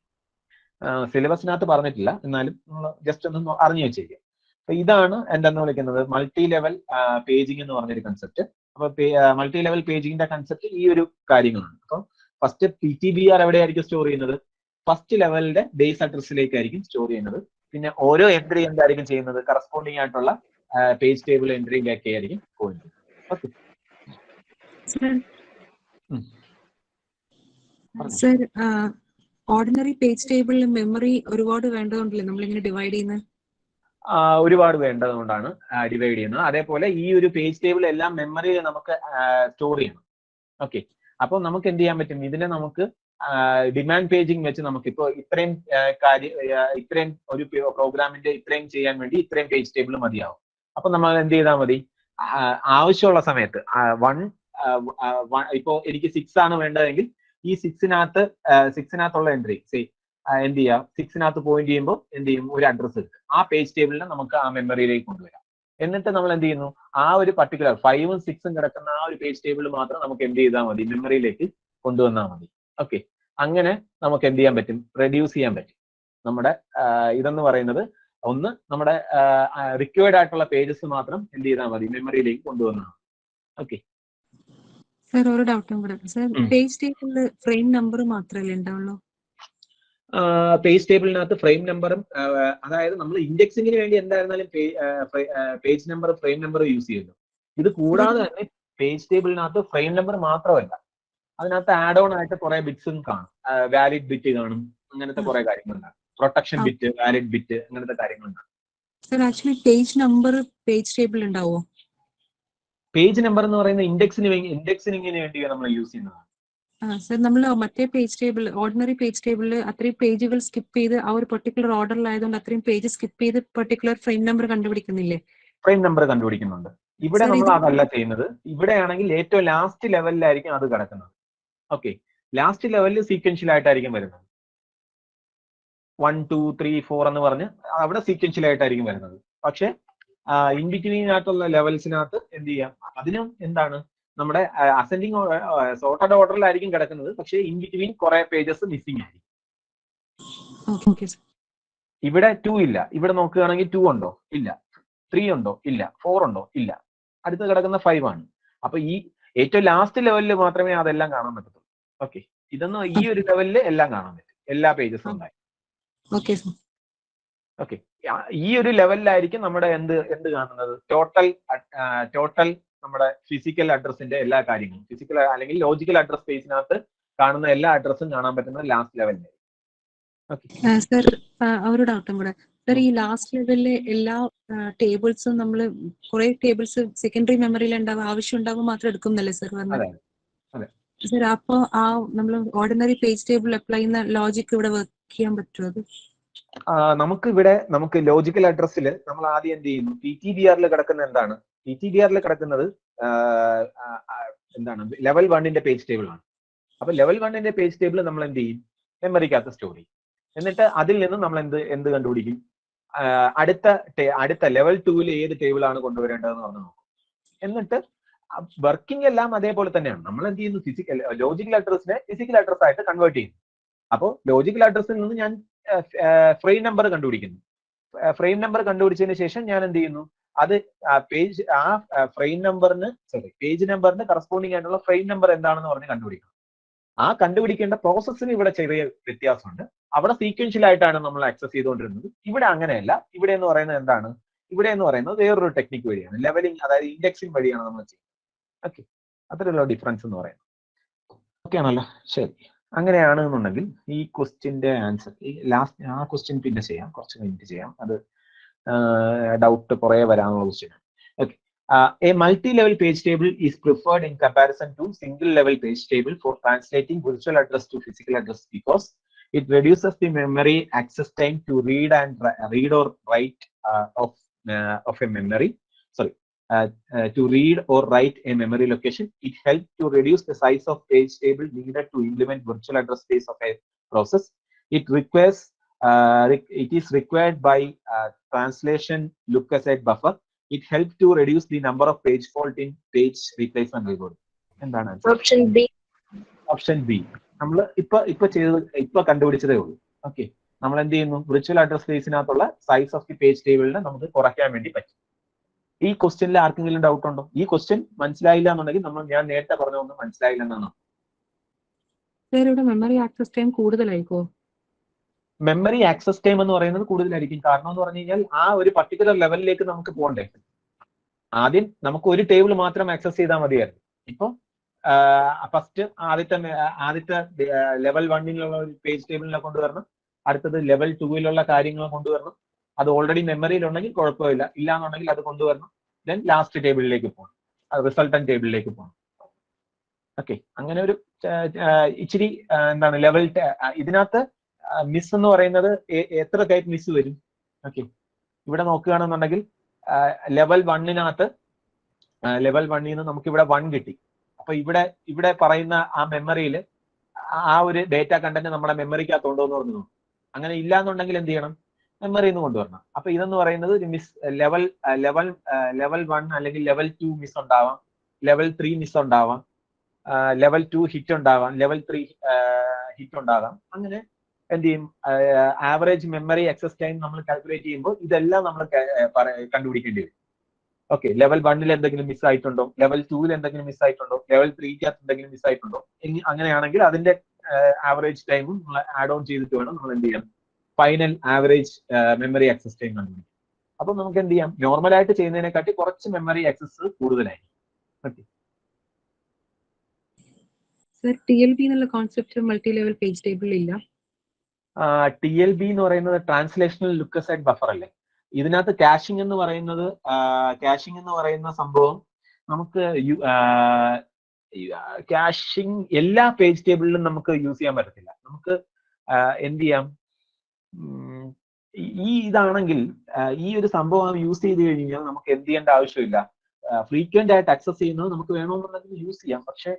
സിലബസിനകത്ത് പറഞ്ഞിട്ടില്ല, എന്നാലും നമ്മൾ ജസ്റ്റ് ഒന്ന് അറിഞ്ഞു വെച്ചേക്കുക. അപ്പൊ ഇതാണ് എന്തെന്ന് വിളിക്കുന്നത് മൾട്ടി ലെവൽ പേജിംഗ് എന്ന് പറഞ്ഞൊരു കൺസെപ്റ്റ്. അപ്പൊ മൾട്ടി ലെവൽ പേജിങ്ങിന്റെ കൺസെപ്റ്റ് ഈ ഒരു കാര്യങ്ങളാണ്. അപ്പം ഫസ്റ്റ് PTBR എവിടെയായിരിക്കും സ്റ്റോർ ചെയ്യുന്നത്, ഫസ്റ്റ് ലെവലിന്റെ ബേസ് അഡ്രസ്സിലേക്കായിരിക്കും സ്റ്റോർ ചെയ്യുന്നത്. പിന്നെ ഓരോ എൻട്രി എന്തായിരിക്കും ചെയ്യുന്നത്, കറസ്പോണ്ടിങ് ആയിട്ടുള്ള പേജ് ടേബിൾ എൻട്രിയിലേക്ക് ആയിരിക്കും പോകുന്നത്. ഓക്കെ സർ, ഓർഡിനറി പേജ് ടേബിളിൽ മെമ്മറി ഒരുപാട് വേണ്ടതുകൊണ്ടല്ലേ നമ്മളിങ്ങനെ ഡിവൈഡ് ചെയ്യുന്നത്? ഒരുപാട് വേണ്ടതുകൊണ്ടാണ് ഡിവൈഡ് ചെയ്യുന്നത്. അതേപോലെ ഈ ഒരു പേജ് ടേബിൾ എല്ലാം മെമ്മറിയിൽ നമുക്ക് സ്റ്റോർ ചെയ്യണം. ഓക്കെ, അപ്പൊ നമുക്ക് എന്ത് ചെയ്യാൻ പറ്റും, ഇതിനെ നമുക്ക് ഡിമാൻഡ് പേജിങ് വെച്ച് നമുക്കിപ്പോ ഇത്രയും ഇത്രയും ഒരു പ്രോഗ്രാമിന്റെ ഇത്രയും ചെയ്യാൻ വേണ്ടി ഇത്രയും പേജ് ടേബിൾ മതിയാവും. അപ്പൊ നമ്മൾ എന്ത് ചെയ്താൽ മതി, ആവശ്യമുള്ള സമയത്ത് ഇപ്പോ എനിക്ക് 6 ആണ് വേണ്ടതെങ്കിൽ ഈ 6-നകത്തുള്ള എൻട്രി എന്ത് ചെയ്യാം, 6-നകത്ത് പോയിന്റ് ചെയ്യുമ്പോൾ എന്ത് ചെയ്യും, ഒരു അഡ്രസ്സ് കിട്ടും. ആ പേജ് ടേബിളിനെ നമുക്ക് ആ മെമ്മറിയിലേക്ക് കൊണ്ടുവരാം. എന്നിട്ട് നമ്മൾ എന്ത് ചെയ്യുന്നു, ആ ഒരു പർട്ടിക്കുലർ 5ഉം 6ഉം കിടക്കുന്ന ആ ഒരു പേജ് ടേബിൾ മാത്രം നമുക്ക് എന്ത് ചെയ്താൽ മതി, മെമ്മറിയിലേക്ക് കൊണ്ടുവന്നാൽ മതി. ഓക്കെ, അങ്ങനെ നമുക്ക് എന്ത് ചെയ്യാൻ പറ്റും, റെഡ്യൂസ് ചെയ്യാൻ പറ്റും. നമ്മുടെ ഇതെന്ന് പറയുന്നത് ഒന്ന് നമ്മുടെ റിക്വയർഡ് ആയിട്ടുള്ള പേജസ് മാത്രം എന്ത് ചെയ്താൽ മതി, മെമ്മറിയിലേക്ക് കൊണ്ടുവന്നാൽ. ഓക്കെ സർ, ഒരു ഡൗട്ടും കൂടെ. സർ, പേജ് ടേബിളിൽ ഫ്രെയിം നമ്പർ മാത്രമല്ലേ ഉണ്ടാവുള്ളൂ? പേജ് ടേബിളിനകത്ത് ഫ്രെയിം നമ്പറും, അതായത് നമ്മൾ ഇൻഡെക്സിങ്ങിന് വേണ്ടി എന്തായിരുന്നാലും page number, frame number use ചെയ്യുന്നു. ഇത് കൂടാതെ തന്നെ പേജ് ടേബിളിനകത്ത് ഫ്രെയിം നമ്പർ മാത്രമല്ല, അതിനകത്ത് ആഡ് ഓൺ ആയിട്ട് കുറെ ബിറ്റ്സും കാണും. വാലിഡ് ബിറ്റ് കാണും, അങ്ങനത്തെ കുറെ കാര്യങ്ങളുണ്ടാകും. പ്രൊട്ടക്ഷൻ ബിറ്റ്, വാലിഡ് ബിറ്റ്, അങ്ങനത്തെ കാര്യങ്ങളുണ്ടാകും. Sir, actually page number page table ഉണ്ടാവോ? പേജ് നമ്പർ എന്ന് പറയുന്ന ഇൻഡെക്സിങ്ങിന് വേണ്ടി നമ്മൾ യൂസ് ചെയ്യുന്നതാണ്. സർ, നമ്മൾ മറ്റേ പേജ് ടേബിൾ, ഓർഡിനറി പേജ് ടേബിളിൽ അത്രയും പേജുകൾ സ്കിപ്പ് ചെയ്ത് ആ ഒരു പെർട്ടിക്കുലർ ഓർഡറിലായതുകൊണ്ട് അത്രയും പേജ് സ്കിപ്പ് ചെയ്ത് പെർട്ടിക്കുലർ ഫ്രെയിം നമ്പർ കണ്ടുപിടിക്കുന്നില്ലേ? ഫ്രെയിം നമ്പർ കണ്ടുപിടിക്കുന്നുണ്ട്. ഇവിടെ നമ്മൾ അതല്ല ചെയ്യുന്നത്. ഇവിടെയാണെങ്കിൽ ഏറ്റവും ലാസ്റ്റ് ലെവലിലായിരിക്കും അത് കിടക്കുന്നത്. ഓക്കെ, ലാസ്റ്റ് ലെവലിൽ സീക്വൻഷ്യൽ ആയിട്ടായിരിക്കും വരുന്നത്. 1, 2, 3, 4 എന്ന് പറഞ്ഞ് അവിടെ സീക്വൻഷ്യൽ ആയിട്ടായിരിക്കും വരുന്നത്. പക്ഷെ ഇൻ ബിറ്റ്വീൻ ആയിട്ടുള്ള ലെവൽസിനകത്ത് എന്ത് ചെയ്യാം, അതിനും എന്താണ് നമ്മുടെ അസെൻഡിങ് സോർട്ടഡ് ഓർഡറിലായിരിക്കും കിടക്കുന്നത്. പക്ഷേ ഇൻ ബിറ്റ്വീൻ കുറെ പേജസ് മിസ്സിംഗ് ആയിരിക്കും. ഇവിടെ 2 ഇല്ല. ഇവിടെ നോക്കുകയാണെങ്കിൽ 2 ഉണ്ടോ? ഇല്ല. 3 ഉണ്ടോ? ഇല്ല. 4 ഉണ്ടോ? ഇല്ല. അടുത്ത് കിടക്കുന്ന 5 ആണ്. അപ്പൊ ഈ ഏറ്റവും ലാസ്റ്റ് ലെവലിൽ മാത്രമേ അതെല്ലാം കാണാൻ പറ്റത്തുള്ളൂ. ഓക്കെ, ഇതൊന്നും ഈ ഒരു ലെവലിൽ എല്ലാം കാണാൻ പറ്റും, എല്ലാ പേജസും ഉണ്ടായി. ഓക്കെ, ഈ ഒരു ലെവലിലായിരിക്കും നമ്മുടെ എന്ത് കാണുന്നത്, ടോട്ടൽ നമ്മുടെ ഫിസിക്കൽ അഡ്രസ്സിന്റെ എല്ലാ കാര്യങ്ങളും, ഫിസിക്കൽ അല്ലെങ്കിൽ ലോജിക്കൽ അഡ്രസ് സ്പേസിനകത്ത് കാണുന്ന എല്ലാ അഡ്രസ്സും കാണാൻ പറ്റുന്നത് ലാസ്റ്റ് ലെവലിലായിരിക്കും. സർ, ഒരു ഡൗട്ടും കൂടെ. സർ, ഈ ലാസ്റ്റ് ലെവലിലെ എല്ലാ ടേബിൾസും നമ്മൾ കുറെ ടേബിൾസ് സെക്കൻഡറി മെമ്മറിയിൽ ഉണ്ടാവും, ആവശ്യം ഉണ്ടാകുമ്പോൾ മാത്രം എടുക്കും എന്നല്ലേ സർ പറഞ്ഞത്? സർ, അപ്പൊ ആ നമ്മൾ ഓർഡിനറി പേജ് ടേബിൾ അപ്ലൈ ചെയ്യുന്ന ലോജിക് ഇവിടെ വർക്ക് ചെയ്യാൻ പറ്റുമോ? അത് നമുക്ക് ലോജിക്കൽ അഡ്രസ്സിൽ നമ്മൾ ആദ്യം എന്ത് ചെയ്യുന്നു, PTBR കിടക്കുന്ന എന്താണ്, PTBR കിടക്കുന്നത് എന്താണ്, ലെവൽ 1ന്റെ പേജ് ടേബിൾ ആണ്. അപ്പൊ ലെവൽ 1ന്റെ പേജ് ടേബിൾ നമ്മൾ എന്ത് ചെയ്യും, മെമ്മറിക്കകത്ത് സ്റ്റോർ ചെയ്യും. എന്നിട്ട് അതിൽ നിന്ന് നമ്മൾ എന്ത് കണ്ടുപിടിക്കും, അടുത്ത ലെവൽ 2ൽ ഏത് ടേബിൾ ആണ് കൊണ്ടുവരേണ്ടതെന്ന് പറഞ്ഞു നോക്കും. എന്നിട്ട് വർക്കിംഗ് എല്ലാം അതേപോലെ തന്നെയാണ്. നമ്മൾ എന്ത് ചെയ്യുന്നു, ലോജിക്കൽ അഡ്രസ്സിനെ ഫിസിക്കൽ അഡ്രസ് ആയിട്ട് കൺവേർട്ട് ചെയ്യുന്നു. അപ്പോൾ ലോജിക്കൽ അഡ്രസ്സിൽ നിന്ന് ഞാൻ ഫ്രെയിം നമ്പർ കണ്ടുപിടിക്കുന്നു. ഫ്രെയിം നമ്പർ കണ്ടുപിടിച്ചതിന് ശേഷം ഞാൻ എന്ത് ചെയ്യുന്നു, അത് പേജ് നമ്പറിന് കറസ്പോണ്ടിങ് ആയിട്ടുള്ള ഫ്രെയിം നമ്പർ എന്താണെന്ന് പറഞ്ഞ് കണ്ടുപിടിക്കണം. ആ കണ്ടുപിടിക്കേണ്ട പ്രോസസ്സിന് ഇവിടെ ചെറിയ വ്യത്യാസമുണ്ട്. അവിടെ സീക്വൻഷ്യൽ ആയിട്ടാണ് നമ്മൾ ആക്സസ് ചെയ്തുകൊണ്ടിരുന്നത്. ഇവിടെ അങ്ങനെയല്ല. ഇവിടെ എന്ന് പറയുന്നത് എന്താണ്, ഇവിടെ എന്ന് പറയുന്നത് വേറൊരു ടെക്നിക്ക് വഴിയാണ്, ലെവലിംഗ്, അതായത് ഇൻഡെക്സിംഗ് വഴിയാണ് നമ്മൾ ചെയ്യുന്നത്. ഓക്കെ, അത്രയുള്ള ഡിഫറൻസ് എന്ന് പറയുന്നത്. ഓക്കെ ആണല്ലോ, ശരി. അങ്ങനെയാണെന്നുണ്ടെങ്കിൽ ഈ ക്വസ്റ്റ്യന്റെ ആൻസർ ആ ക്വസ്റ്റ്യൻ പിന്നെ ചെയ്യാം, കുറച്ച് കഴിഞ്ഞിട്ട് ചെയ്യാം. അത് ഡൗട്ട് കുറെ വരാനുള്ള ക്വസ്റ്റ്യൻ ആണ്. Okay, A multi-level page table is preferred in comparison to single-level page table for translating virtual address to physical address because it reduces the memory access time to read or write of a memory. Sorry, to read or write a memory location. It helps to reduce the size of page table needed to implement virtual address space of a process. It requires it is required by translation look-aside buffer. It helps to reduce the number of page fault in page replacement record. എന്താണ് answer? Option B. Option B. നമ്മൾ ഇപ്പൊ കണ്ടുപിടിച്ചതേ ഉള്ളൂ. Okay, നമ്മൾ എന്ത് ചെയ്യുന്നു? Virtual address സ്പേസിനകത്തുള്ള size of the page ടേബിളിനെ നമുക്ക് കുറയ്ക്കാൻ വേണ്ടി പറ്റും. ഈ ക്വസ്റ്റ്യനിൽ ആർക്കെങ്കിലും ഡൗട്ട് ഉണ്ടോ? ഈ ക്വസ്റ്റ്യൻ മനസ്സിലായില്ല എന്നുണ്ടെങ്കിൽ ഞാൻ നേരത്തെ പറഞ്ഞൊന്നും മനസ്സിലായില്ല എന്നാണ്. ഇവിടെ മെമ്മറി ആക്സസ് ടൈം കൂടുതലായിരിക്കോ? മെമ്മറി ആക്സസ് ടൈം എന്ന് പറയുന്നത് കൂടുതലായിരിക്കും. കാരണം എന്ന് പറഞ്ഞു കഴിഞ്ഞാൽ ആ ഒരു പർട്ടിക്കുലർ ലെവലിലേക്ക് നമുക്ക് പോകണ്ടേ. ആദ്യം നമുക്ക് ഒരു ടേബിൾ മാത്രം ആക്സസ് ചെയ്താൽ മതിയായിരുന്നു. ഇപ്പൊ ഫസ്റ്റ് ആദ്യത്തെ ലെവൽ 1ലുള്ള ഒരു പേജ് ടേബിളിനെ കൊണ്ടുവരണം. അടുത്തത് ലെവൽ 2ലുള്ള കാര്യങ്ങൾ കൊണ്ടുവരണം. അത് ഓൾറെഡി മെമ്മറിയിൽ ഉണ്ടെങ്കിൽ കുഴപ്പമില്ല, ഇല്ലാന്നുണ്ടെങ്കിൽ അത് കൊണ്ടുവരണം. ദെൻ ലാസ്റ്റ് ടേബിളിലേക്ക് പോകണം, റിസൾട്ടന്റ് ടേബിളിലേക്ക് പോകണം. ഓക്കെ, അങ്ങനെ ഒരു ഇച്ചിരി എന്താണ് ലെവൽ ഇതിനകത്ത് മിസ് എന്ന് പറയുന്നത് എത്ര ടൈപ്പ് മിസ് വരും? ഓക്കെ, ഇവിടെ നോക്കുകയാണെന്നുണ്ടെങ്കിൽ ലെവൽ 1നകത്ത് ലെവൽ 1ൽ നിന്ന് നമുക്ക് ഇവിടെ 1 കിട്ടി. അപ്പൊ ഇവിടെ പറയുന്ന ആ മെമ്മറിയിൽ ആ ഒരു ഡേറ്റ കണ്ടന്റ് നമ്മുടെ മെമ്മറിക്കകത്തുണ്ടോ എന്ന് പറഞ്ഞു. അങ്ങനെ ഇല്ലാന്നുണ്ടെങ്കിൽ എന്ത് ചെയ്യണം? മെമ്മറിയിൽ നിന്ന് കൊണ്ടുവരണം. അപ്പൊ ഇതെന്ന് പറയുന്നത് ഒരു മിസ് ലെവൽ 1 അല്ലെങ്കിൽ ലെവൽ 2 മിസ് ഉണ്ടാവാം, ലെവൽ 3 മിസ് ഉണ്ടാവാം, ലെവൽ 2 ഹിറ്റ് ഉണ്ടാവാം, ലെവൽ 3 ഹിറ്റ് ഉണ്ടാകാം. അങ്ങനെ എന്ത് ചെയ്യും? ആവറേജ് മെമ്മറി ആക്സസ് ടൈം നമ്മൾ കാൽക്കുലേറ്റ് ചെയ്യുമ്പോൾ ഇതെല്ലാം നമ്മൾ കണ്ടുപിടിക്കേണ്ടി വരും. ഓക്കെ, ലെവൽ 1ൽ എന്തെങ്കിലും മിസ് ആയിട്ടുണ്ടോ, ലെവൽ 2ൽ എന്തെങ്കിലും മിസ് ആയിട്ടുണ്ടോ, ലെവൽ 3ക്കകത്ത് എന്തെങ്കിലും മിസ് ആയിട്ടുണ്ടോ? അങ്ങനെയാണെങ്കിൽ അതിന്റെ ആവറേജ് ടൈമും നമ്മൾ ആഡ് ഓൺ ചെയ്തിട്ട് വേണം നമ്മൾ എന്ത് ചെയ്യാം? Final average memory access time കണ്ടുപിടിക്കും. അപ്പൊ നമുക്ക് എന്ത് ചെയ്യാം? നോർമലായിട്ട് ചെയ്യുന്നതിനെക്കാട്ടി കുറച്ച് മെമ്മറി ആക്സസ് കൂടുതലായിരിക്കും. ഓക്കെ, സർ TLB എന്നുള്ള കോൺസെപ്റ്റ് മൾട്ടി ലെവൽ പേജ് ടേബിളിൽ ഇല്ല. TLB എന്ന് പറയുന്നത് ട്രാൻസ്ലേഷണൽ ലുക്ക് അസൈഡ് ബഫർ അല്ലേ? ഇതിനകത്ത് കാഷിംഗ് എന്ന് പറയുന്ന സംഭവം നമുക്ക് കാഷിംഗ് എല്ലാ പേജ് ടേബിളിലും നമുക്ക് യൂസ് ചെയ്യാൻ പറ്റത്തില്ല. നമുക്ക് എന്ത് ചെയ്യാം? ഇതാണെങ്കിൽ ഈ ഒരു സംഭവം യൂസ് ചെയ്ത് കഴിഞ്ഞാൽ നമുക്ക് എന്ത് ചെയ്യേണ്ട ആവശ്യമില്ല. ഫ്രീക്വന്റ് ആയിട്ട് ആക്സസ് ചെയ്യുന്നത് നമുക്ക് വേണമെന്നുണ്ടെങ്കിൽ യൂസ് ചെയ്യാം. പക്ഷെ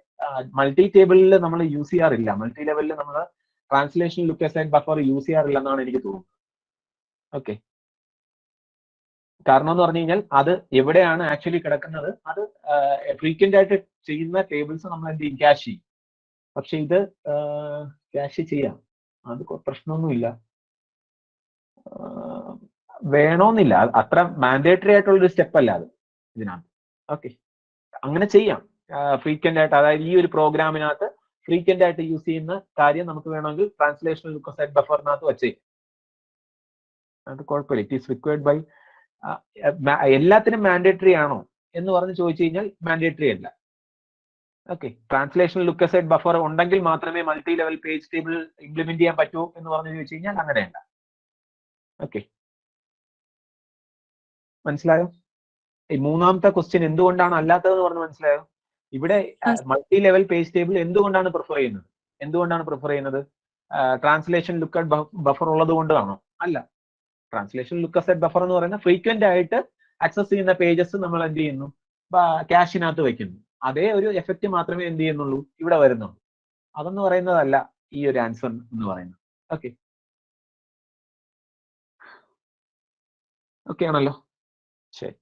മൾട്ടി ടേബിളിൽ നമ്മൾ യൂസ് ചെയ്യാറില്ല. മൾട്ടി ലെവലിൽ നമ്മൾ translation look aside buffer use ചെയ്യാറില്ല എന്നാണ് എനിക്ക് തോന്നുന്നത്. ഓക്കെ, കാരണം എന്ന് പറഞ്ഞു കഴിഞ്ഞാൽ അത് എവിടെയാണ് ആക്ച്വലി കിടക്കുന്നത്? അത് ഫ്രീക്വന്റ് ആയിട്ട് ചെയ്യുന്ന ടേബിൾസ് നമ്മൾ എന്ത് ചെയ്യും? ക്യാഷ് ചെയ്യും. പക്ഷെ ഇത് ക്യാഷ് ചെയ്യാം, അത് പ്രശ്നമൊന്നുമില്ല, വേണമെന്നില്ല. അത്ര മാൻഡേറ്ററി ആയിട്ടുള്ളൊരു സ്റ്റെപ്പ് അല്ല അത് ഇതിനകത്ത്. ഓക്കെ, അങ്ങനെ ചെയ്യാം ഫ്രീക്വന്റ് ആയിട്ട്. അതായത് ഈ ഒരു പ്രോഗ്രാമിനകത്ത് ഫ്രീക്വന്റ് ആയിട്ട് യൂസ് ചെയ്യുന്ന കാര്യം നമുക്ക് വേണമെങ്കിൽ ട്രാൻസ്ലേഷണൽ ലുക്ക് അസൈഡ് ബഫറിനകത്ത് വെച്ചേ, അത് കുഴപ്പമില്ല. It is required by. എല്ലാത്തിനും മാൻഡേറ്ററി ആണോ എന്ന് പറഞ്ഞ് ചോദിച്ചു കഴിഞ്ഞാൽ മാൻഡേറ്ററി അല്ല. Okay, translational look aside buffer ഉണ്ടെങ്കിൽ മാത്രമേ multi level page table implement ചെയ്യാൻ പറ്റൂ എന്ന് പറഞ്ഞ് ചോദിച്ചു കഴിഞ്ഞാൽ അങ്ങനെയല്ല. ഓക്കെ, മനസ്സിലായോ? ഈ മൂന്നാമത്തെ ക്വസ്റ്റ്യൻ എന്തുകൊണ്ടാണ് അല്ലാത്തതെന്ന് പറഞ്ഞ് മനസ്സിലായോ? ഇവിടെ മൾട്ടി ലെവൽ പേജ് ടേബിൾ എന്തുകൊണ്ടാണ് പ്രിഫർ ചെയ്യുന്നത്? ട്രാൻസ്ലേഷൻ ലുക്ക് അറ്റ് ബഫർ ഉള്ളത് കൊണ്ടാണോ? അല്ല. ട്രാൻസ്ലേഷൻ ലുക്ക് അസൈഡ് ബഫർ എന്ന് പറയുന്ന ഫ്രീക്വന്റ് ആയിട്ട് ആക്സസ് ചെയ്യുന്ന പേജസ് നമ്മൾ എന്ത് ചെയ്യുന്നു? ക്യാഷിനകത്ത് വെക്കുന്നു. അതേ ഒരു എഫക്റ്റ് മാത്രമേ എന്ത് ചെയ്യുന്നുള്ളൂ? ഇവിടെ വരുന്നുള്ളൂ. അതെന്ന് പറയുന്നതല്ല ഈ ഒരു ആൻസർ എന്ന് പറയുന്നത്. ഓക്കെ, ഓക്കെ ആണല്ലോ? ശരി.